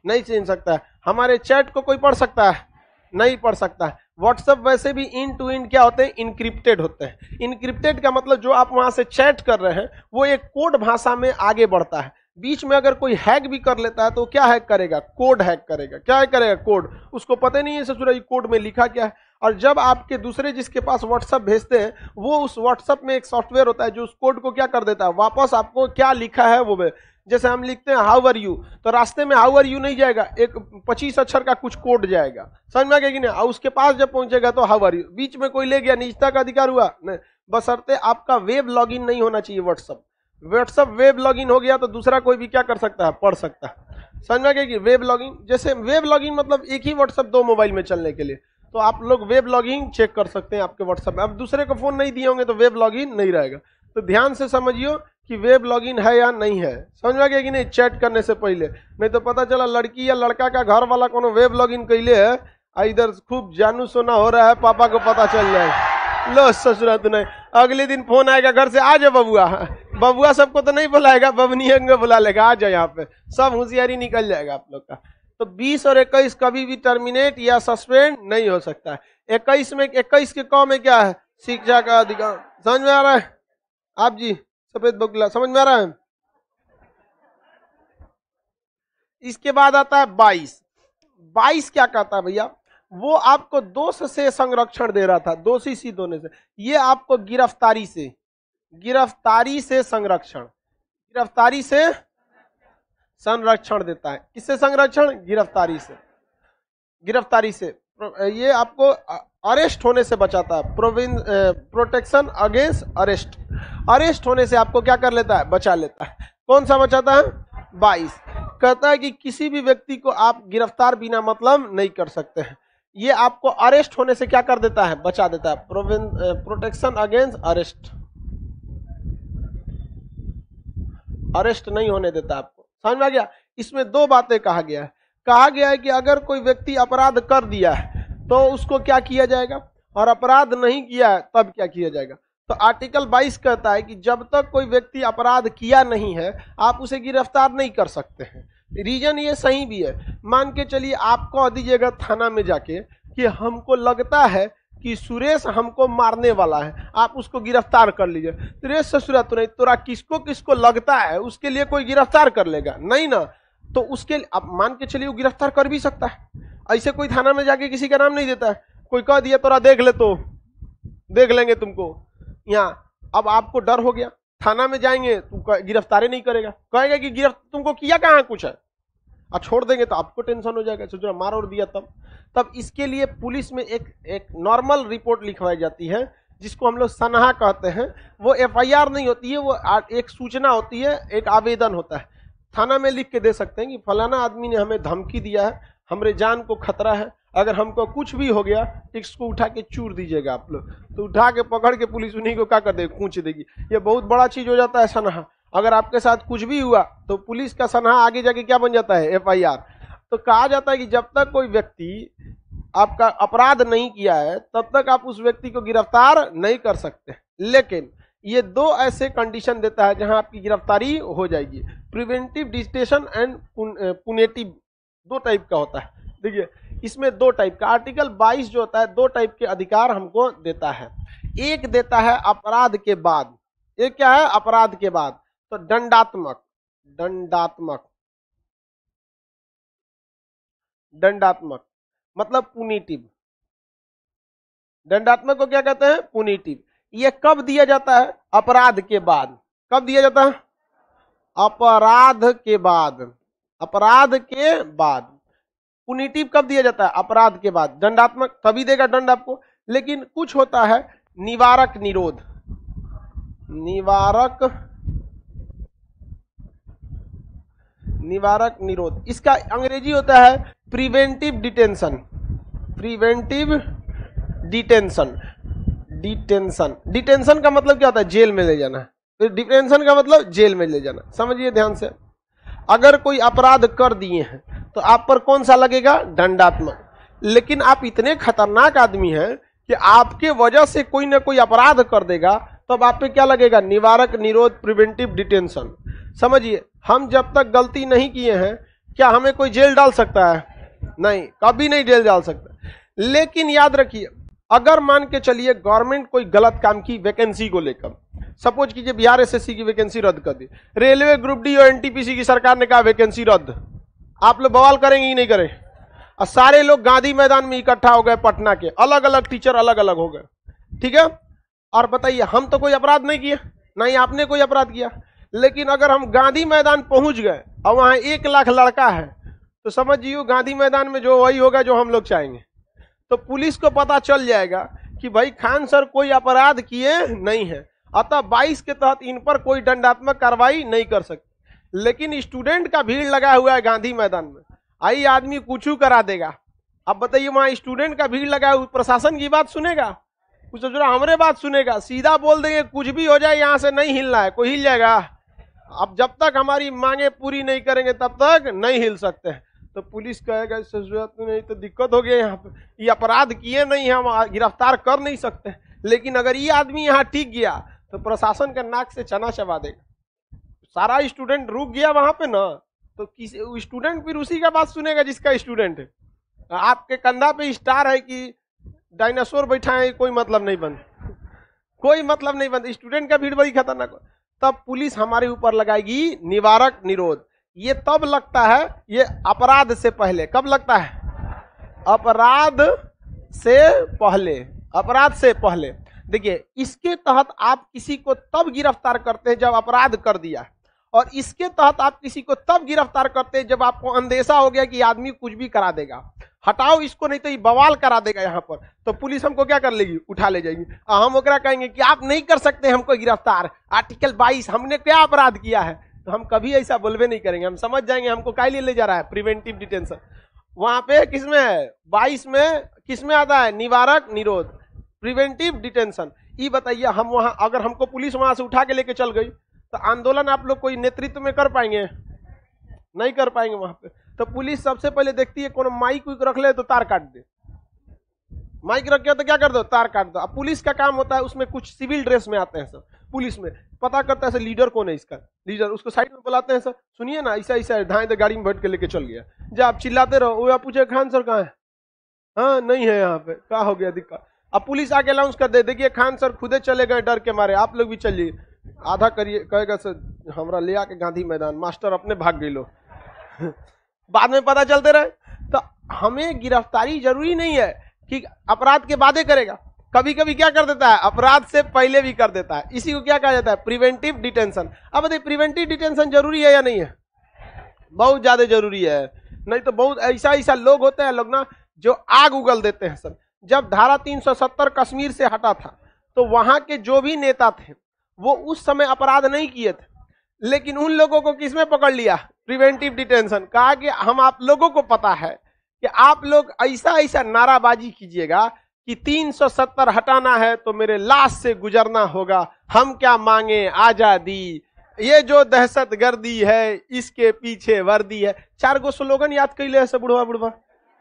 नहीं छीन सकता है। हमारे चैट को कोई पढ़ सकता है? नहीं पढ़ सकता है। व्हाट्सएप वैसे भी इन टू इन क्या होते हैं? इनक्रिप्टेड होते हैं। इनक्रिप्टेड का मतलब जो आप वहां से चैट कर रहे हैं वो एक कोड भाषा में आगे बढ़ता है। बीच में अगर कोई हैक भी कर लेता है तो क्या हैक करेगा? कोड हैक करेगा। क्या हैक करेगा? कोड। उसको पता नहीं है ससुरा ये कोड में लिखा क्या है। और जब आपके दूसरे जिसके पास व्हाट्सएप भेजते हैं वो उस व्हाट्सएप में एक सॉफ्टवेयर होता है जो उस कोड को क्या कर देता है? वापस आपको क्या लिखा है वो जैसे हम लिखते हैं हाउ आर यू, तो रास्ते में हाउ आर यू नहीं जाएगा, एक 25 अक्षर का कुछ कोड जाएगा, समझ में आ गया कि नहीं? और उसके पास जब पहुंचेगा तो हाउ आर यू। बीच में कोई ले गया, निजता का अधिकार हुआ नहीं, बशर्ते आपका वेब लॉगिन नहीं होना चाहिए। व्हाट्सएप वेब लॉगिन हो गया तो दूसरा कोई भी क्या कर सकता है? पढ़ सकता है। समझ में आ गया कि वेब लॉगिन, जैसे वेब लॉगिन मतलब एक ही व्हाट्सएप 2 मोबाइल में चलने के लिए, तो आप लोग वेब लॉगिन चेक कर सकते हैं आपके व्हाट्सएप में। अब दूसरे को फोन नहीं दिए होंगे तो वेब लॉगिन नहीं रहेगा। तो ध्यान से समझियो कि वेब लॉगिन है या नहीं है, समझ में आ गया कि नहीं? चैट करने से पहले, नहीं तो पता चला लड़की या लड़का का घर वाला कोनो वेब लॉगिन कैले है, इधर खूब जानू सोना हो रहा है, पापा को पता चल जाए, लो ससुरा तो नहीं। अगले दिन फोन आएगा घर से, आ जाओ बबुआ। बबुआ सबको तो नहीं बुलाएगा, बबनिया को बुला लेगा, आ जाओ यहाँ पे, सब होशियारी निकल जाएगा आप लोग का। तो 20 और 21 कभी भी टर्मिनेट या सस्पेंड नहीं हो सकता है। 21 में 21 के कौ में क्या है? शिक्षा का अधिकार। समझ में आ रहा है आप जी? सफेद बगुला समझ में आ रहा है? इसके बाद आता है 22। 22 क्या कहता है भैया? वो आपको दोष से संरक्षण दे रहा था, दोषी सिद्ध होने से। ये आपको गिरफ्तारी से संरक्षण, गिरफ्तारी से संरक्षण देता है। किससे संरक्षण? गिरफ्तारी से। गिरफ्तारी से ये आपको अरेस्ट होने से बचाता है, प्रोटेक्शन अगेंस्ट अरेस्ट। अरेस्ट होने से आपको क्या कर लेता है? बचा लेता है। कौन सा बचाता है? 22 कहता है कि किसी भी व्यक्ति को आप गिरफ्तार बिना मतलब नहीं कर सकते हैं। ये आपको अरेस्ट होने से क्या कर देता है? बचा देता है, प्रोटेक्शन अगेंस्ट अरेस्ट। अरेस्ट नहीं होने देता आपको। समझ में आ गया? इसमें दो बातें कहा गया है। कहा गया है कि अगर कोई व्यक्ति अपराध कर दिया है तो उसको क्या किया जाएगा, और अपराध नहीं किया है तब क्या किया जाएगा। तो आर्टिकल 22 कहता है कि जब तक कोई व्यक्ति अपराध किया नहीं है आप उसे गिरफ्तार नहीं कर सकते हैं। रीजन ये सही भी है। मान के चलिए आप कह दीजिएगा थाना में जाके कि हमको लगता है कि सुरेश हमको मारने वाला है, आप उसको गिरफ्तार कर लीजिए। सुरेश ससुरा तो नहीं, तोरा किसको किसको लगता है उसके लिए कोई गिरफ्तार कर लेगा? नहीं ना। तो उसके आप मान के चलिए वो गिरफ्तार कर भी सकता है। ऐसे कोई थाना में जाके किसी का नाम नहीं देता है। कोई कह दिया तोरा देख ले तो देख लेंगे तुमको यहाँ। अब आपको डर हो गया, थाना में जाएंगे तो गिरफ्तारी नहीं करेगा, कहेगा कि तुमको किया कहाँ कुछ है, और छोड़ देंगे तो आपको टेंशन हो जाएगा, सोचो मार और दिया तब इसके लिए पुलिस में एक नॉर्मल रिपोर्ट लिखवाई जाती है जिसको हम लोग सनहा कहते हैं। वो एफआईआर नहीं होती है, वो एक सूचना होती है, एक आवेदन होता है। थाना में लिख के दे सकते हैं कि फलाना आदमी ने हमें धमकी दिया है, हमारे जान को खतरा है, अगर हमको कुछ भी हो गया इसको उठा के चूर दीजिएगा आप लोग। तो उठा के पकड़ के पुलिस उन्हीं को क्या कर देगी? कूच देगी। ये बहुत बड़ा चीज हो जाता है सनहा। अगर आपके साथ कुछ भी हुआ तो पुलिस का सनहा आगे जाके क्या बन जाता है? एफआईआर। तो कहा जाता है कि जब तक कोई व्यक्ति आपका अपराध नहीं किया है तब तक आप उस व्यक्ति को गिरफ्तार नहीं कर सकते। लेकिन ये दो ऐसे कंडीशन देता है जहां आपकी गिरफ्तारी हो जाएगी। प्रिवेंटिव डिटेंशन एंड पुनेटिव, दो टाइप का होता है। देखिए इसमें दो टाइप का, आर्टिकल 22 जो होता है दो टाइप के अधिकार हमको देता है। एक देता है अपराध के बाद, एक क्या है? अपराध के बाद। तो दंडात्मक, दंडात्मक मतलब पुनिटिव। दंडात्मक को क्या कहते हैं? पुनिटिव। ये कब दिया जाता है? अपराध के बाद। कब दिया जाता है? अपराध के बाद। अपराध के बाद। पुनिटिव कब दिया जाता है? अपराध के बाद। दंडात्मक तभी देगा दंड आपको। लेकिन कुछ होता है निवारक निरोध, निवारक निरोध। इसका अंग्रेजी होता है preventive detention. Preventive detention. Detention का मतलब क्या होता है? जेल में ले जाना। फिर डिटेंशन का मतलब जेल में ले जाना। समझिए ध्यान से, अगर कोई अपराध कर दिए हैं तो आप पर कौन सा लगेगा? दंडात्मक। लेकिन आप इतने खतरनाक आदमी हैं कि आपके वजह से कोई ना कोई अपराध कर देगा तो अब आप पे क्या लगेगा? निवारक निरोध, प्रिवेंटिव डिटेंशन। समझिए, हम जब तक गलती नहीं किए हैं क्या हमें कोई जेल डाल सकता है? नहीं, कभी नहीं जेल डाल सकता। लेकिन याद रखिए, अगर मान के चलिए गवर्नमेंट कोई गलत काम की वैकेंसी को लेकर, सपोज कीजिए बिहार एसएससी की वैकेंसी रद्द कर दी, रेलवे ग्रुप डी और एनटीपीसी की सरकार ने कहा वैकेंसी रद्द, आप लोग बवाल करेंगे ही नहीं करें? और सारे लोग गांधी मैदान में इकट्ठा हो गए, पटना के अलग अलग टीचर अलग अलग हो गए, ठीक है। और बताइए, हम तो कोई अपराध नहीं किए, नहीं आपने कोई अपराध किया, लेकिन अगर हम गांधी मैदान पहुंच गए और वहां 1 लाख लड़का है तो समझिए गांधी मैदान में जो वही होगा जो हम लोग चाहेंगे। तो पुलिस को पता चल जाएगा कि भाई खान सर कोई अपराध किए नहीं है, अतः 22 के तहत इन पर कोई दंडात्मक कार्रवाई नहीं कर सकते। लेकिन स्टूडेंट का भीड़ लगा हुआ है गांधी मैदान में, आई आदमी कुछ करा देगा। अब बताइए वहां स्टूडेंट का भीड़ लगा है, प्रशासन की बात सुनेगा? कुछ जरा हमारे बात सुनेगा? सीधा बोल देंगे कुछ भी हो जाए यहाँ से नहीं हिलना है। कोई हिल जाएगा? अब जब तक हमारी मांगे पूरी नहीं करेंगे तब तक नहीं हिल सकते हैं। तो पुलिस कहेगा जरूरत नहीं तो दिक्कत हो गया, यहाँ पे ये अपराध किए नहीं, हम गिरफ्तार कर नहीं सकते। लेकिन अगर ये आदमी यहाँ टिक गया तो प्रशासन का नाक से चना चबा देगा। सारा स्टूडेंट रुक गया वहां पे ना, तो किसी स्टूडेंट फिर उसी का बात सुनेगा जिसका स्टूडेंट है। आपके कंधा पे स्टार है कि डायनासोर बैठा है, कोई मतलब नहीं बनता, कोई मतलब नहीं बनता। स्टूडेंट का भीड़ बड़ी खतरनाक। तब पुलिस हमारे ऊपर लगाएगी निवारक निरोध। ये तब लगता है, ये अपराध से पहले। कब लगता है? अपराध से पहले, अपराध से पहले। देखिए, इसके तहत आप किसी को तब गिरफ्तार करते हैं जब अपराध कर दिया, और इसके तहत आप किसी को तब गिरफ्तार करते हैं जब आपको अंदेशा हो गया कि आदमी कुछ भी करा देगा। हटाओ इसको, नहीं तो ये बवाल करा देगा यहाँ पर, तो पुलिस हमको क्या कर लेगी, उठा ले जाएगी। हम ओकरा कहेंगे कि आप नहीं कर सकते हमको गिरफ्तार, आर्टिकल 22, हमने क्या अपराध किया है, तो हम कभी ऐसा बोलबे नहीं करेंगे। हम समझ जाएंगे हमको काहे लिए ले जा रहा है, प्रिवेंटिव डिटेंशन। वहां पे किसमें है, 22 में किसमें आता है, निवारक निरोध, प्रिवेंटिव डिटेंशन। ये बताइए, हम वहां अगर हमको पुलिस वहां से उठा के लेके चल गई तो आंदोलन आप लोग कोई नेतृत्व में कर पाएंगे, नहीं कर पाएंगे वहां पे। तो पुलिस सबसे पहले देखती है, कोनो माइक रख ले तो तार काट दे, माइक रख गया तो क्या कर दो, तार काट दो। अब पुलिस का काम होता है, उसमें कुछ सिविल ड्रेस में आते हैं सर, पुलिस में पता करता है सर लीडर कौन है इसका, लीडर, उसको साइड में बुलाते हैं, सर सुनिए ना, ऐसा ऐसा धाए तो गाड़ी में बैठ के लेके चल गया। जब आप चिल्लाते रहो, वो आप पूछे खान सर कहाँ है, हाँ नहीं है यहाँ पे, क्या हो गया दिक्कत। अब पुलिस आके अनाउंस कर दे, देखिए खान सर खुदे चले गए डर के मारे, आप लोग भी चलिए, आधा करिए, कहेगा सर हमरा ले आके गांधी मैदान, मास्टर अपने भाग गए लो बाद में पता चलते रहे। तो हमें गिरफ्तारी जरूरी नहीं है कि अपराध के बादे करेगा, कभी कभी क्या कर देता है, अपराध से पहले भी कर देता है। इसी को क्या कहा जाता है, प्रिवेंटिव डिटेंशन। अब बताइए, प्रिवेंटिव डिटेंशन जरूरी है या नहीं है, बहुत ज्यादा जरूरी है। नहीं तो बहुत ऐसा लोग होते हैं लोग ना, जो आग उगल देते हैं सर। जब धारा 370 कश्मीर से हटा था, तो वहां के जो भी नेता थे वो उस समय अपराध नहीं किए थे, लेकिन उन लोगों को किसमें पकड़ लिया, प्रिवेंटिव डिटेंशन। कहा कि हम आप लोगों को पता है कि आप लोग ऐसा ऐसा नाराबाजी कीजिएगा कि 370 हटाना है तो मेरे लाश से गुजरना होगा, हम क्या मांगे आजादी, ये जो दहशत गर्दी है इसके पीछे वर्दी है। 4 गो स्लोगन याद कर ले सब बुढ़वा बुढ़वा,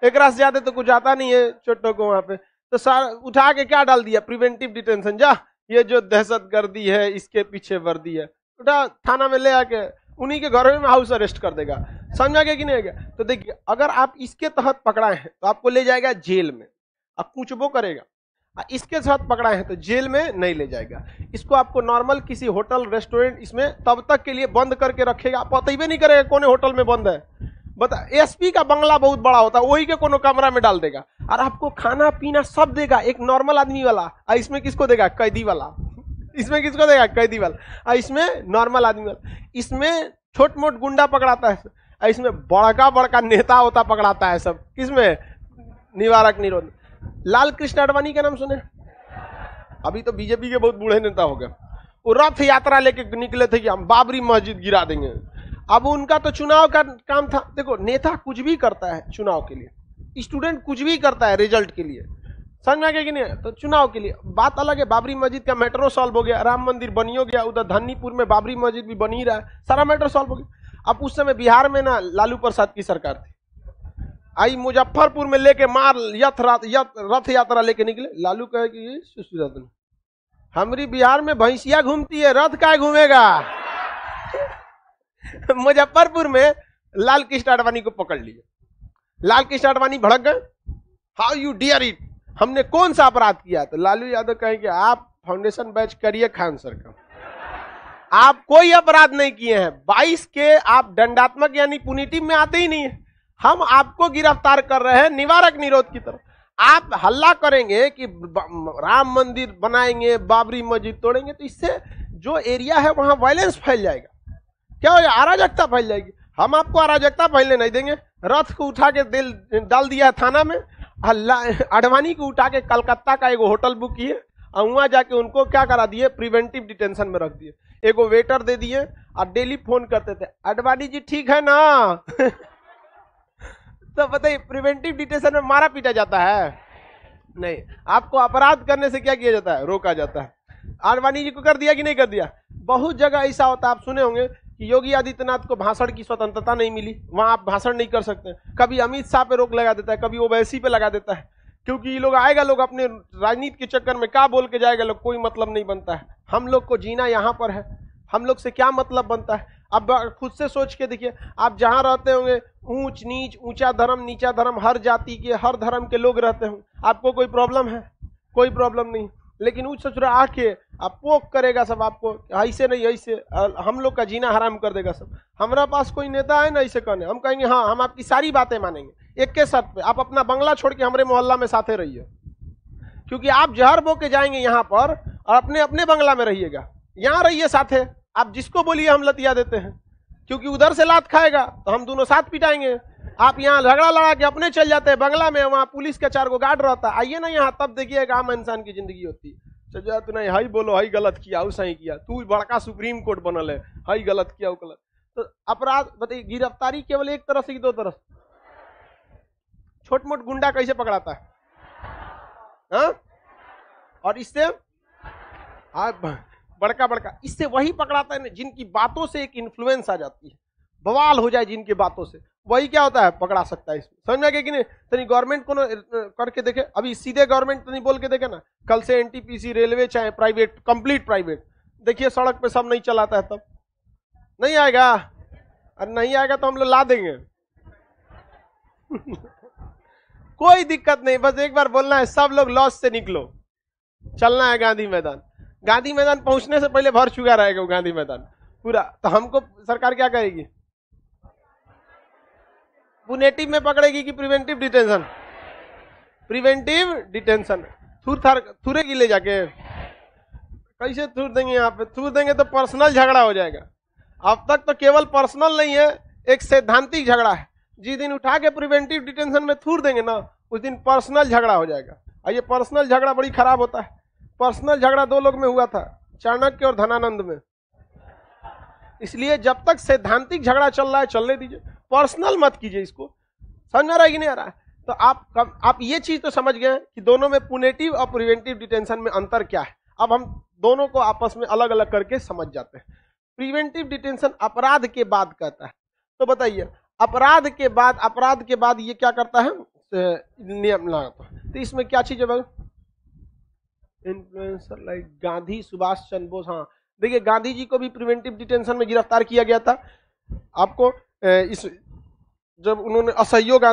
एक रात ज्यादा तो कुछ आता नहीं है छोटों को वहां पे। तो सारा उठा के क्या डाल दिया, प्रिवेंटिव डिटेंशन। जा, ये जो दहशत गर्दी है इसके पीछे वर्दी है, उठा थाना में ले आके उन्हीं के घरों में हाउस अरेस्ट कर देगा। समझा गया कि नहीं गया। तो देखिए, अगर आप इसके तहत पकड़ाए हैं तो आपको ले जाएगा जेल में, अब कुछ वो करेगा। इसके साथ पकड़ाए हैं तो जेल में नहीं ले जाएगा, इसको आपको नॉर्मल किसी होटल रेस्टोरेंट इसमें तब तक के लिए बंद करके रखेगा, पता ही नहीं करेगा कौन होटल में बंद है। बता, एसपी का बंगला बहुत बड़ा होता है, वही के कोनो कमरा में डाल देगा और आपको खाना पीना सब देगा, एक नॉर्मल आदमी वाला। इसमें किसको देगा, कैदी वाला। इसमें किसको देगा, कैदी वाला। इसमें नॉर्मल आदमी वाला। इसमें छोट मोट गुंडा पकड़ाता है, इसमें बड़का बड़का नेता होता पकड़ाता है सब। किसमें, निवारक निरोध। लाल कृष्ण आडवाणी का नाम सुने, अभी तो बीजेपी के बहुत बूढ़े नेता हो गए। वो रथ यात्रा लेके निकले थे कि हम बाबरी मस्जिद गिरा देंगे। अब उनका तो चुनाव का काम था। देखो, नेता कुछ भी करता है चुनाव के लिए, स्टूडेंट कुछ भी करता है रिजल्ट के लिए, समझ में आ गया कि नहीं। तो चुनाव के लिए बात अलग है। बाबरी मस्जिद का मैटर सॉल्व हो गया, राम मंदिर बनी हो गया, उधर धन्नीपुर में बाबरी मस्जिद भी बन ही रहा है, सारा मैटर सॉल्व हो गया। अब उस समय बिहार में ना लालू प्रसाद की सरकार थी, आई मुजफ्फरपुर में लेके मार रथ यात्रा लेके निकले। लालू कहे कि हमारी बिहार में भैंसिया घूमती है, रथ का घूमेगा। मुजफ्फरपुर में लाल कृष्ण आडवाणी को पकड़ लिए। लाल कृष्ण आडवाणी भड़क गए, हाउ यू डियर इट, हमने कौन सा अपराध किया। तो लालू यादव कहे कि आप फाउंडेशन बैच करिए खान सर का, आप कोई अपराध नहीं किए हैं। 22 के आप दंडात्मक यानी पुनिटिव में आते ही नहीं है, हम आपको गिरफ्तार कर रहे हैं निवारक निरोध की तरफ। आप हल्ला करेंगे कि राम मंदिर बनाएंगे, बाबरी मस्जिद तोड़ेंगे, तो इससे जो एरिया है वहां वायलेंस फैल जाएगा, क्या हो जाएगा, अराजकता फैल जाएगी। हम आपको अराजकता फैलने नहीं देंगे। रथ को उठा के डाल दिया थाना में, आडवाणी को उठा के कलकत्ता का एक होटल बुक किए और वहां जाके उनको क्या करा दिए, प्रिवेंटिव डिटेंशन में रख दिए। एक वेटर दे दिए और डेली फोन करते थे, आडवाणी जी ठीक है ना तो बताइए, प्रिवेंटिव डिटेंशन में मारा पीटा जाता है नहीं, आपको अपराध करने से क्या किया जाता है, रोका जाता है। आडवाणी जी को कर दिया कि नहीं कर दिया। बहुत जगह ऐसा होता है, आप सुने होंगे कि योगी आदित्यनाथ को भाषण की स्वतंत्रता नहीं मिली, वहां आप भाषण नहीं कर सकते। कभी अमित शाह पे रोक लगा देता है, कभी ओवैसी पे लगा देता है, क्योंकि ये लोग आएगा, लोग अपने राजनीति के चक्कर में क्या बोल के जाएगा, लोग कोई मतलब नहीं बनता है। हम लोग को जीना यहाँ पर है, हम लोग से क्या मतलब बनता है। अब खुद से सोच के देखिए, आप जहां रहते होंगे, ऊंच नीच, ऊंचा धर्म नीचा धर्म, हर जाति के हर धर्म के लोग रहते होंगे, आपको कोई प्रॉब्लम है, कोई प्रॉब्लम नहीं। लेकिन उस ससुरा आके आप पोक करेगा सब आपको, ऐसे नहीं ऐसे, हम लोग का जीना हराम कर देगा सब। हमारा पास कोई नेता है ना ऐसे कहने, हम कहेंगे हाँ हम आपकी सारी बातें मानेंगे, एक के शर्त पे, आप अपना बंगला छोड़ के हमारे मोहल्ला में साथे रहिए, क्योंकि आप जहर बो के जाएंगे यहाँ पर और अपने अपने बंगला में रहिएगा, यहाँ रहिए साथे। आप जिसको बोलिए हम लतिया देते हैं, क्योंकि उधर से लात खाएगा तो हम दोनों साथ पिटाएंगे। आप यहाँ झगड़ा लड़ा के अपने चल जाते हैं बंगला में, वहाँ पुलिस का 4 गार्ड रहता है, आइए ना यहाँ, तब देखिएगा आम इंसान की जिंदगी होती है। चल तू नहीं हाई बोलो, हाई गलत किया, उस सही किया, तू बड़का सुप्रीम कोर्ट बनल है, हाई गलत किया, वो गलत। तो अपराध बताइए, गिरफ्तारी केवल एक तरफ से कि 2 तरफ? छोट मोट गुंडा कैसे पकड़ाता है? हाँ? और इससे बड़का बड़का इससे वही पकड़ाता है जिनकी बातों से एक इन्फ्लुएंस आ जाती है, बवाल हो जाए जिनके बातों से, वही क्या होता है, पकड़ा सकता है। इसमें समझ में गया कि नहीं? तो गवर्नमेंट को करके देखे, अभी सीधे गवर्नमेंट तो नहीं बोल के देखे ना, कल से एनटीपीसी, रेलवे चाहे प्राइवेट, कंप्लीट प्राइवेट, देखिए सड़क पे सब नहीं चलाता है, तब नहीं आएगा, और नहीं आएगा तो हम लोग ला देंगे। कोई दिक्कत नहीं, बस एक बार बोलना है, सब लोग लॉस से निकलो, चलना है गांधी मैदान। गांधी मैदान पहुंचने से पहले भर चुका रहेगा वो गांधी मैदान पूरा। तो हमको सरकार क्या करेगी? पुनेटिव में पकड़ेगी कि प्रिवेंटिव डिटेंशन? Preventive detention. थूरेगी ले जाके? कैसे थूर देंगे? यहाँ पे थूर देंगे तो पर्सनल झगड़ा हो जाएगा। अब तक तो केवल पर्सनल नहीं है, एक सैद्धांतिक झगड़ा है। जिस दिन उठा के प्रिवेंटिव डिटेंशन में थूर देंगे ना, उस दिन पर्सनल झगड़ा हो जाएगा। और ये पर्सनल झगड़ा बड़ी खराब होता है। पर्सनल झगड़ा 2 लोग में हुआ था, चाणक्य और धनानंद में। इसलिए जब तक सैद्धांतिक झगड़ा चल रहा है चलने दीजिए, पर्सनल मत कीजिए इसको। समझ में आ रहा है कि नहीं आ रहा है? तो आप ये चीज तो समझ गए कि दोनों में पुनेटिव और प्रिवेंटिव डिटेंशन में अंतर क्या है। अब हम दोनों को आपस में अलग अलग करके समझ जाते हैं। प्रिवेंटिव डिटेंशन अपराध के बाद कहता है, तो बताइए अपराध के बाद ये क्या करता है? नियम लगाता है। तो इसमें क्या चीज है भाई? Influencer like Gandhi, Subhash Chandra Bose. हाँ देखिए, गांधी जी को भी प्रिवेंटिव डिटेंशन में गिरफ्तार किया गया था। आपको इस जब उन्होंने असहयोग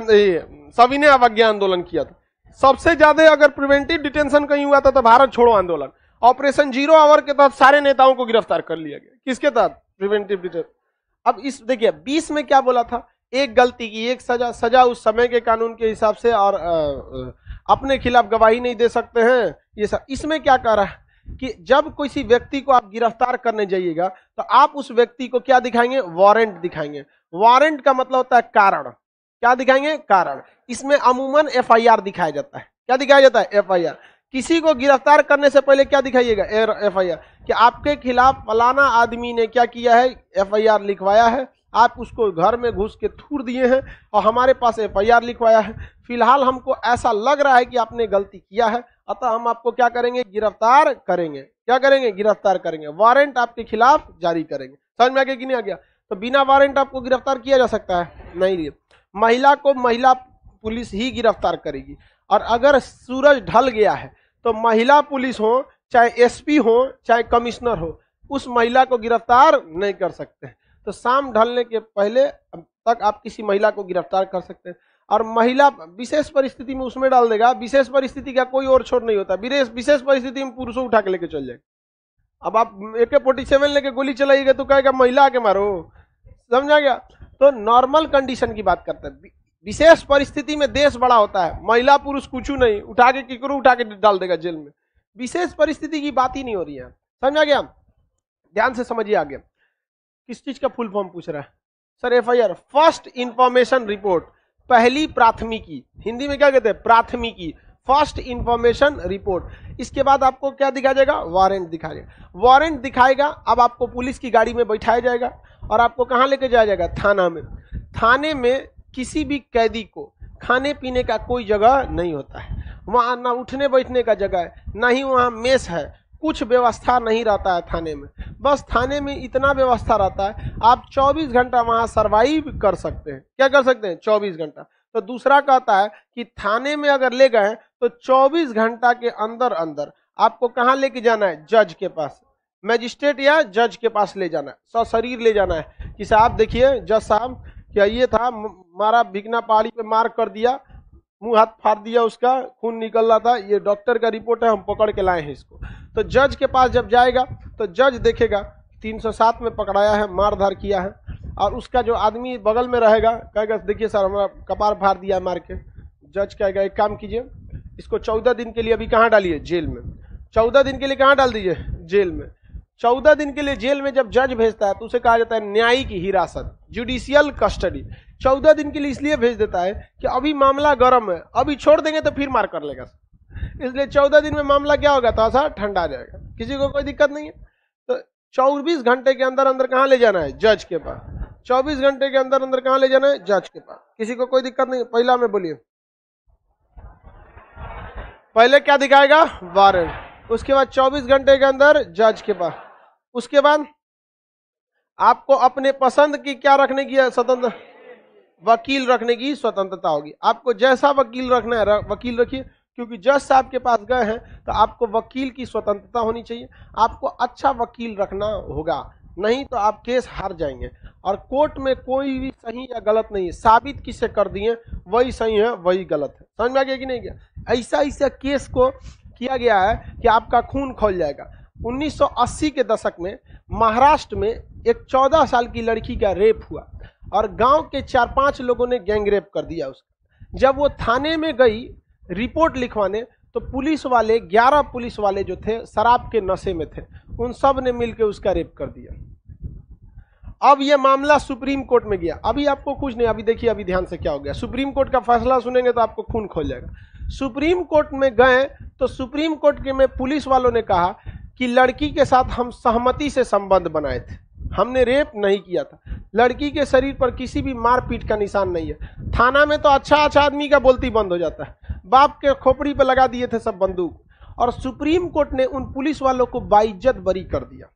सविनय अवज्ञा आंदोलन किया था, सबसे ज्यादा अगर प्रिवेंटिव डिटेंशन कहीं हुआ था तो भारत छोड़ो आंदोलन। ऑपरेशन 0 आवर के तहत सारे नेताओं को गिरफ्तार कर लिया गया। किसके तहत? Preventive detention. अब इस देखिए 20 में क्या बोला था? एक गलती की एक सजा, सजा उस समय के कानून के हिसाब से, और अपने खिलाफ गवाही नहीं दे सकते हैं, ये सब। इसमें क्या कह रहा है कि जब किसी व्यक्ति को आप गिरफ्तार करने जाइएगा तो आप उस व्यक्ति को क्या दिखाएंगे? वारंट दिखाएंगे। वारंट का मतलब होता है कारण। क्या दिखाएंगे? कारण। इसमें अमूमन एफआईआर दिखाया जाता है। क्या दिखाया जाता है? एफआईआर। किसी को गिरफ्तार करने से पहले क्या दिखाइएगा? एफआईआर, कि आपके खिलाफ फलाना आदमी ने क्या किया है, एफआईआर लिखवाया है, आप उसको घर में घुस के थूर दिए हैं और हमारे पास एफआईआर लिखवाया है। फिलहाल हमको ऐसा लग रहा है कि आपने गलती किया है, अतः हम आपको क्या करेंगे? गिरफ्तार करेंगे। क्या करेंगे? गिरफ्तार करेंगे। वारंट आपके खिलाफ जारी करेंगे। समझ में आ गया कि नहीं आ गया? तो बिना वारंट आपको गिरफ्तार किया जा सकता है? नहीं। महिला को महिला पुलिस ही गिरफ्तार करेगी। और अगर सूरज ढल गया है तो महिला पुलिस हो, चाहे एसपी हो, चाहे कमिश्नर हो, उस महिला को गिरफ्तार नहीं कर सकते। तो शाम ढलने के पहले तक आप किसी महिला को गिरफ्तार कर सकते हैं। और महिला विशेष परिस्थिति में उसमें डाल देगा। विशेष परिस्थिति का कोई और छोड़ नहीं होता। विशेष परिस्थिति में पुरुषों उठा के लेके चल जाए। अब आप AK-47 लेके गोली चलाइएगा तो कहेगा महिला आके मारो। समझा गया? तो नॉर्मल कंडीशन की बात करते हैं। विशेष परिस्थिति में देश बड़ा होता है, महिला पुरुष कुछ नहीं, उठा के किकरो उठा के डाल देगा जेल में। विशेष परिस्थिति की बात ही नहीं हो रही है। समझा गया? ध्यान से समझिए आगे। किस चीज का फुल फॉर्म पूछ रहा है sir? FIR, first information report, पहली प्राथमिकी। हिंदी में क्या कहते हैं? प्राथमिकी, फर्स्ट इंफॉर्मेशन रिपोर्ट। इसके बाद आपको क्या दिखाया जाएगा? वारंट दिखाएगा। वारंट दिखाएगा, अब आपको पुलिस की गाड़ी में बैठाया जाएगा और आपको कहां लेके जाया जाएगा? थाना में। थाने में किसी भी कैदी को खाने पीने का कोई जगह नहीं होता है। वहां ना उठने बैठने का जगह है, ना ही वहां मेस है, कुछ व्यवस्था नहीं रहता है थाने में। बस थाने में इतना व्यवस्था रहता है, आप 24 घंटा वहां सरवाइव कर सकते हैं। क्या कर सकते हैं? 24 घंटा। तो दूसरा कहता है कि थाने में अगर ले गए तो 24 घंटा के अंदर अंदर आपको कहां लेके जाना है? जज के पास, मैजिस्ट्रेट या जज के पास ले जाना है, सशरीर ले जाना है कि साहब देखिए जज साहब, क्या ये था, मारा भिकना पहाड़ी पे मार कर दिया, मुंह हाथ फाड़ दिया, उसका खून निकल रहा था, ये डॉक्टर का रिपोर्ट है, हम पकड़ के लाए हैं इसको। तो जज के पास जब जाएगा तो जज देखेगा 307 में पकड़ाया है, मारधार किया है, और उसका जो आदमी बगल में रहेगा कहेगा देखिए सर हमारा कपार फाड़ दिया मार के। जज कहेगा एक काम कीजिए, इसको 14 दिन के लिए अभी कहाँ डालिए, जेल में। 14 दिन के लिए कहाँ डाल दीजिए, जेल में। 14 दिन के लिए जेल में जब जज भेजता है तो उसे कहा जाता है न्यायिक हिरासत, जुडिशियल कस्टडी। 14 दिन के लिए इसलिए भेज देता है कि अभी मामला गर्म है, अभी छोड़ देंगे तो फिर मार कर लेगा, इसलिए 14 दिन में मामला क्या होगा, तो ऐसा ठंडा जाएगा, किसी को कोई दिक्कत नहीं है। तो 24 घंटे के अंदर अंदर कहाँ ले जाना है, जज के पास। 24 घंटे के अंदर अंदर कहाँ ले जाना है, जज के पास, किसी को कोई दिक्कत नहीं। पहला में बोलिए, पहले क्या दिखाएगा, वारंट, उसके बाद 24 घंटे के अंदर जज के पास, उसके बाद आपको अपने पसंद की क्या रखने की स्वतंत्र, वकील रखने की स्वतंत्रता होगी। आपको जैसा वकील रखना है वकील रखिए, क्योंकि जज साहब के पास गए हैं तो आपको वकील की स्वतंत्रता होनी चाहिए। आपको अच्छा वकील रखना होगा, नहीं तो आप केस हार जाएंगे। और कोर्ट में कोई भी सही या गलत नहीं है, साबित किसे कर दिए वही सही है वही गलत है। समझ में आ गया कि नहीं गया? ऐसा ऐसा केस को किया गया है कि आपका खून खौल जाएगा। 1980 के दशक में महाराष्ट्र में एक 14 साल की लड़की का रेप हुआ और गांव के 4-5 लोगों ने गैंग रेप कर दिया उसका। जब वो थाने में गई रिपोर्ट लिखवाने तो पुलिस वाले 11 पुलिस वाले जो थे शराब के नशे में थे, उन सब ने मिलकर उसका रेप कर दिया। अब ये मामला सुप्रीम कोर्ट में गया। अभी आपको कुछ नहीं, अभी देखिए अभी ध्यान से क्या हो गया। सुप्रीम कोर्ट का फैसला सुनेंगे तो आपको खून खोल जाएगा। सुप्रीम कोर्ट में गए तो सुप्रीम कोर्ट के में पुलिस वालों ने कहा कि लड़की के साथ हम सहमति से संबंध बनाए थे, हमने रेप नहीं किया था, लड़की के शरीर पर किसी भी मारपीट का निशान नहीं है। थाना में तो अच्छा अच्छा आदमी का बोलती बंद हो जाता है, बाप के खोपड़ी पे लगा दिए थे सब बंदूक। और सुप्रीम कोर्ट ने उन पुलिस वालों को बाइज्जत बरी कर दिया।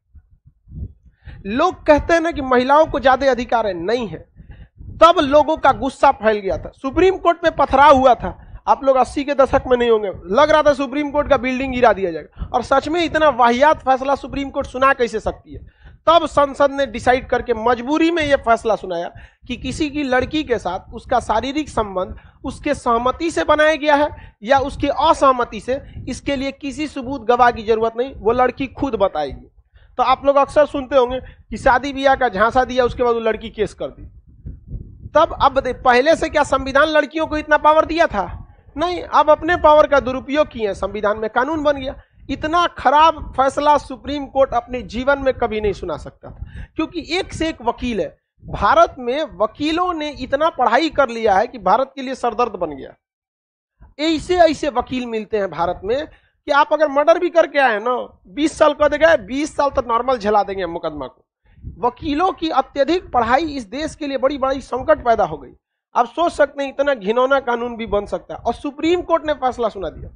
लोग कहते हैं ना कि महिलाओं को ज्यादा अधिकार है, नहीं है। तब लोगों का गुस्सा फैल गया था, सुप्रीम कोर्ट में पथराव हुआ था। आप लोग 80 के दशक में नहीं होंगे, लग रहा था सुप्रीम कोर्ट का बिल्डिंग गिरा दिया जाएगा। और सच में इतना वाहियात फैसला सुप्रीम कोर्ट सुना कैसे सकती है? तब संसद ने डिसाइड करके मजबूरी में यह फैसला सुनाया कि किसी की लड़की के साथ उसका शारीरिक संबंध उसके सहमति से बनाया गया है या उसकी असहमति से, इसके लिए किसी सबूत गवाह की जरूरत नहीं, वो लड़की खुद बताएगी। तो आप लोग अक्सर सुनते होंगे कि शादी ब्याह का झांसा दिया, उसके बाद वो लड़की केस कर दी। तब अब पहले से क्या संविधान लड़कियों को इतना पावर दिया था? नहीं, अब अपने पावर का दुरुपयोग किए, संविधान में कानून बन गया। इतना खराब फैसला सुप्रीम कोर्ट अपने जीवन में कभी नहीं सुना सकता था, क्योंकि एक से एक वकील है। भारत में वकीलों ने इतना पढ़ाई कर लिया है कि भारत के लिए सरदर्द बन गया। ऐसे ऐसे वकील मिलते हैं भारत में कि आप अगर मर्डर भी करके आए ना, 20 साल कर देगा, 20 साल तक नॉर्मल झेला देंगे मुकदमा को। वकीलों की अत्यधिक पढ़ाई इस देश के लिए बड़ी बड़ी संकट पैदा हो गई। आप सोच सकते हैं इतना घिनौना कानून भी बन सकता है, और सुप्रीम कोर्ट ने फैसला सुना दिया।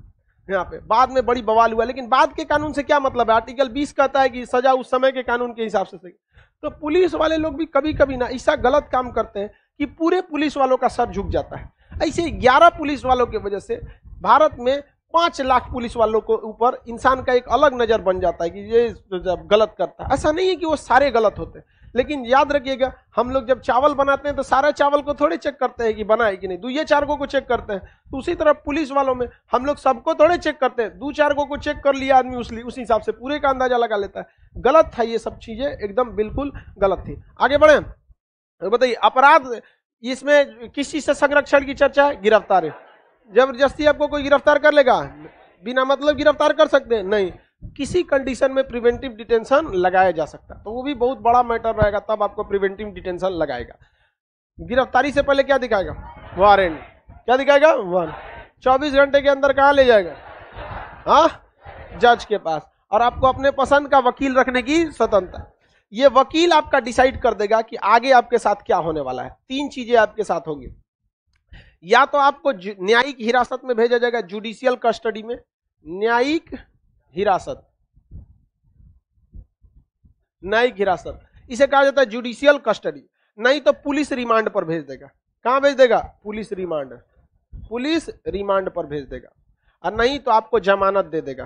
यहाँ पे बाद में बड़ी बवाल हुआ, लेकिन बाद के कानून से क्या मतलब है? आर्टिकल 20 कहता है कि सजा उस समय के कानून के हिसाब से सही। तो पुलिस वाले लोग भी कभी कभी ना ऐसा गलत काम करते हैं कि पूरे पुलिस वालों का सर झुक जाता है। ऐसे 11 पुलिस वालों की वजह से भारत में 5 लाख पुलिस वालों को ऊपर इंसान का एक अलग नजर बन जाता है कि ये जब गलत करता है। ऐसा नहीं है कि वो सारे गलत होते हैं, लेकिन याद रखिएगा, हम लोग जब चावल बनाते हैं तो सारा चावल को थोड़े चेक करते हैं कि बना है कि नहीं, 2-4 को चेक करते हैं। तो उसी तरह पुलिस वालों में हम लोग सबको थोड़े चेक करते हैं, 2-4 को चेक कर लिया आदमी, उस हिसाब से पूरे का अंदाजा लगा लेता है। गलत था, ये सब चीजें एकदम बिल्कुल गलत थी। आगे बढ़े, बताइए अपराध, इसमें किस चीज से संरक्षण की चर्चा है? गिरफ्तारी। जबरदस्ती आपको कोई गिरफ्तार कर लेगा? बिना मतलब गिरफ्तार कर सकते हैं? नहीं, किसी कंडीशन में प्रिवेंटिव डिटेंशन लगाया जा सकता है, तो वो भी बहुत बड़ा मैटर रहेगा, तब आपको प्रिवेंटिव डिटेंशन लगाएगा। गिरफ्तारी से पहले क्या दिखाएगा? वारंट। क्या दिखाएगा? वारंट। 24 घंटे के अंदर कहाँ ले जाएगा? हाँ, जज के पास। और आपको अपने पसंद का वकील रखने की स्वतंत्रता। ये वकील आपका डिसाइड कर देगा कि आगे आपके साथ क्या होने वाला है। 3 चीजें आपके साथ होंगी, या तो आपको न्यायिक हिरासत में भेजा जाएगा, जुडिशियल कस्टडी में, न्यायिक हिरासत, न्यायिक हिरासत इसे कहा जाता है जुडिशियल कस्टडी। नहीं तो पुलिस रिमांड पर भेज देगा। कहां भेज देगा? पुलिस रिमांड, पुलिस रिमांड पर भेज देगा। और नहीं तो आपको जमानत दे देगा।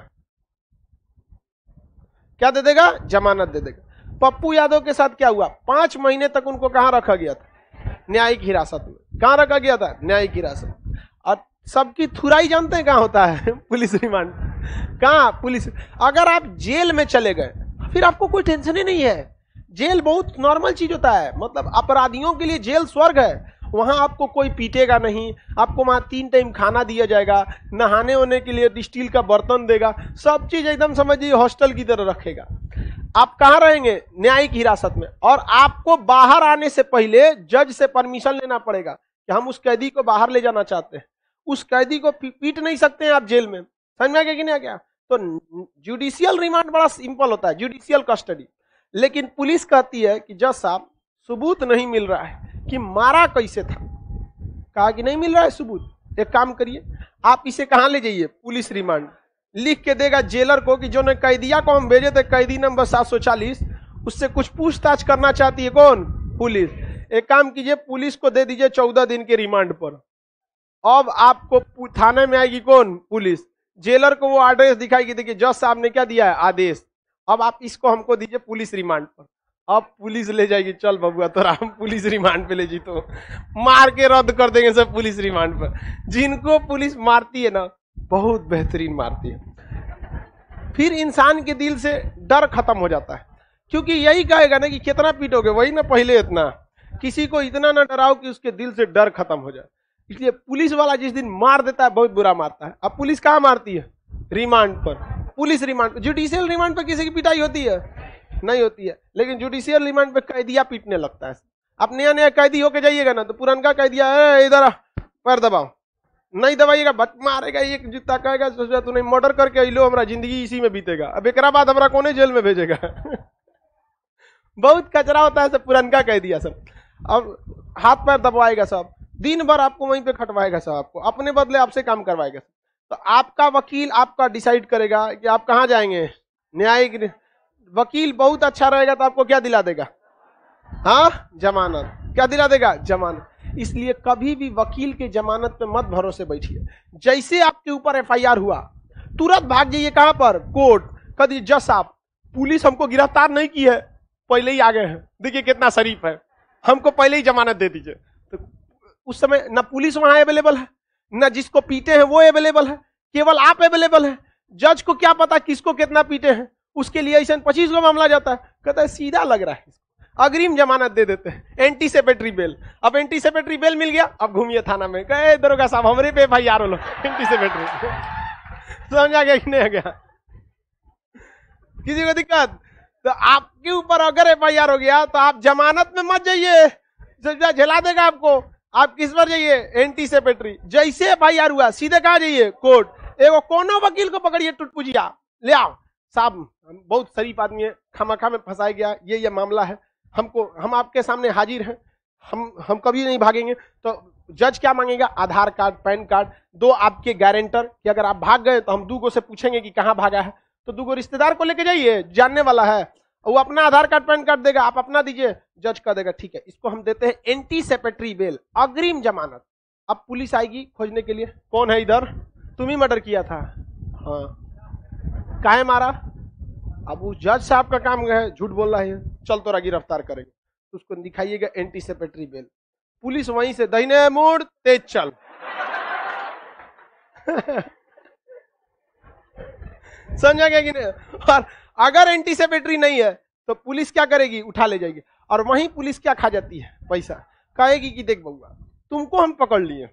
क्या दे देगा? जमानत दे देगा। पप्पू यादव के साथ क्या हुआ? 5 महीने तक उनको कहां रखा गया था? न्यायिक हिरासत में। कहां रखा गया था? न्यायिक हिरासत। और सबकी थुराई जानते हैं कहां होता है? Police remand. कहां? पुलिस। अगर आप जेल में चले गए फिर आपको कोई टेंशन ही नहीं है, जेल बहुत नॉर्मल चीज होता है, मतलब अपराधियों के लिए जेल स्वर्ग है। वहां आपको कोई पीटेगा नहीं, आपको वहां 3 टाइम खाना दिया जाएगा, नहाने होने के लिए स्टील का बर्तन देगा, सब चीज एकदम समझिए हॉस्टल की तरह रखेगा। आप कहाँ रहेंगे? न्यायिक हिरासत में। और आपको बाहर आने से पहले जज से परमिशन लेना पड़ेगा कि हम उस कैदी को बाहर ले जाना चाहते हैं। उस कैदी को पीट नहीं सकते हैं आप जेल में। समझ में आ गया कि नहीं आ गया? तो जुडिशियल रिमांड बड़ा सिंपल होता है, जुडिशियल कस्टडी। लेकिन पुलिस कहती है कि जज साहब सबूत नहीं मिल रहा है कि मारा कैसे था। कहा कि नहीं मिल रहा है सबूत, एक काम करिए आप इसे कहां ले जाइए, पुलिस रिमांड। लिख के देगा जेलर को कि जो ने कैदिया को हम भेजे थे, कैदी नंबर 740, उससे कुछ पूछताछ करना चाहती है कौन? पुलिस। एक काम कीजिए, पुलिस को दे दीजिए 14 दिन के रिमांड पर। अब आपको थाने में आएगी कौन? पुलिस। जेलर को वो एड्रेस दिखाएगी, देखिए जज साहब ने क्या दिया है, आदेश। अब आप इसको हमको दीजिए पुलिस रिमांड पर। अब पुलिस ले जाएगी, चल बबुआ तोरा हम पुलिस रिमांड पे ले जी, तो मार के रद्द कर देंगे सब पुलिस रिमांड पर। जिनको पुलिस मारती है ना, बहुत बेहतरीन मारती है। फिर इंसान के दिल से डर खत्म हो जाता है, क्योंकि यही कहेगा ना कि कितना पीटोगे, वही ना पहले इतना। किसी को इतना ना डराओ कि उसके दिल से डर खत्म हो जाए। इसलिए पुलिस वाला जिस दिन मार देता है बहुत बुरा मारता है। अब पुलिस कहाँ मारती है? रिमांड पर। पुलिस रिमांड पर। जुडिशियल रिमांड पर किसी की पिटाई होती है? नहीं होती है। लेकिन जुडिशियल रिमांड पे कैदिया पीटने लगता है। आप नया नया कैदी होके जाइएगा ना, तो पुरानका कैदिया इधर पैर दबाओ, नहीं दबाइएगा बट मारेगा, एक जूता कहेगा सोचा तू नहीं मर्डर करके अइलो, हमारा जिंदगी इसी में बीतेगा, अब एक बाद हमारा कोने जेल में भेजेगा। बहुत कचरा होता है सब पुरानका कैदिया सब। अब हाथ पैर दबाएगा सब, दिन भर आपको वहीं पे खटवाएगा सब, आपको अपने बदले आपसे काम करवाएगा। तो आपका वकील आपका डिसाइड करेगा कि आप कहाँ जाएंगे। न्यायिक वकील बहुत अच्छा रहेगा तो आपको क्या दिला देगा? हाँ, जमानत। क्या दिला देगा? जमानत। इसलिए कभी भी वकील के जमानत पे मत भरोसे बैठिए। जैसे आपके ऊपर एफआईआर हुआ, तुरंत भाग जाइए कहां पर? कोर्ट। कभी जज साहब पुलिस हमको गिरफ्तार नहीं की है, पहले ही आ गए हैं, देखिए कितना शरीफ है, हमको पहले ही जमानत दे दीजिए। तो उस समय ना पुलिस वहां अवेलेबल है, ना जिसको पीटे हैं वो अवेलेबल है, केवल आप अवेलेबल है। जज को क्या पता किसको कितना पीटे हैं, उसके लिए ऐसा 25 गो मामला जाता है। कहता है सीधा लग रहा है, अग्रिम जमानत दे देते हैं, एंटीसिपेटरी बेल। अब एंटीसिपेटरी बेल मिल गया, अब घूमिए थाना में, कहे दरोगा साहब हमरे पे एफआईआर हो लो, एंटीसिपेटरी। समझ आ गया कि नहीं आ गया? किसी को दिक्कत? तो आपके ऊपर अगर एफआईआर हो गया तो आप जमानत में मत जाइए, जला देगा आपको। आप किस पर जाइए? एंटीसिपेटरी। जैसे एफआईआर हुआ सीधे कहा जाइए? कोर्ट। एगो कोनो वकील को पकड़िए, टुटपुजिया ले आओ, साहब बहुत शरीफ आदमी है, खामखा में फंसाया गया, ये मामला है, हम आपके सामने हाजिर हैं, हम कभी नहीं भागेंगे। तो जज क्या मांगेगा? आधार कार्ड, पैन कार्ड, 2 आपके गारंटर, कि अगर आप भाग गए तो हम 2 से पूछेंगे कि कहां भागा है। तो 2 रिश्तेदार को लेके जाइए, जानने वाला है, वो अपना आधार कार्ड पैन कार्ड देगा, आप अपना दीजिए, जज का देगा ठीक है। इसको हम देते हैं एंटीसिपेटरी बेल, अग्रिम जमानत। अब पुलिस आएगी खोजने के लिए, कौन है इधर? तुम ही मर्डर किया था, हाँ, काहे मारा? अब उस जज साहब का काम है झूठ बोल रहा है, चल तोरा गिरफ्तार करेंगे, तो उसको दिखाइएगा एंटीसिपेटरी बेल। पुलिस वहीं से दाहिने मुड़ तेज चल। समझा गया कि नहीं? और अगर एंटीसिपेटरी नहीं है तो पुलिस क्या करेगी? उठा ले जाएगी। और वहीं पुलिस क्या खा जाती है? पैसा। कहेगी कि देख बउआ तुमको हम पकड़ लिए,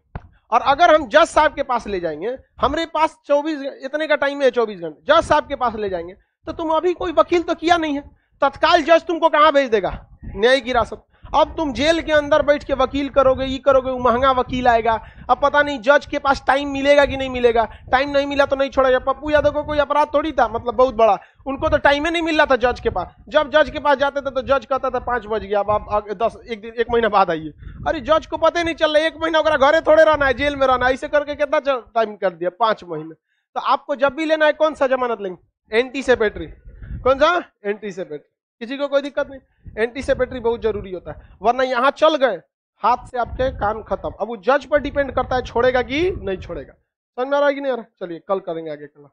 और अगर हम जज साहब के पास ले जाएंगे, हमारे पास 24 इतने का टाइम है, 24 घंटे, जज साहब के पास ले जाएंगे तो तुम अभी कोई वकील तो किया नहीं है, तत्काल जज तुमको कहां भेज देगा? न्यायिक हिरासत। अब तुम जेल के अंदर बैठ के वकील करोगे, ये करोगे, महंगा वकील आएगा। अब पता नहीं जज के पास टाइम मिलेगा कि नहीं मिलेगा, टाइम नहीं मिला तो नहीं छोड़ेगा। पप्पू यादव को कोई अपराध थोड़ी था, मतलब बहुत बड़ा, उनको तो टाइम ही नहीं मिल रहा था जज के पास। जब जज के पास जाते थे तो जज कहता था 5 बज गया, अब आप 1 महीना बाद आइए। अरे जज को पता ही नहीं चल रहा, 1 महीना ओकरा घरे थोड़े रहना है, जेल में रहना है, ऐसे करके कितना टाइम कर दिया? 5 महीने। तो आपको जब भी लेना है कौन सा जमानत लेंगे? एंटीसिपेटरी। कौन सा? एंटीसिपेटरी। किसी को कोई दिक्कत नहीं, एंटीसिपेटरी बहुत जरूरी होता है, वरना यहां चल गए हाथ से आपके काम खत्म। अब वो जज पर डिपेंड करता है छोड़ेगा कि नहीं छोड़ेगा। समझ में आ रहा है कि नहीं आ रहा? चलिए कल करेंगे आगे कल।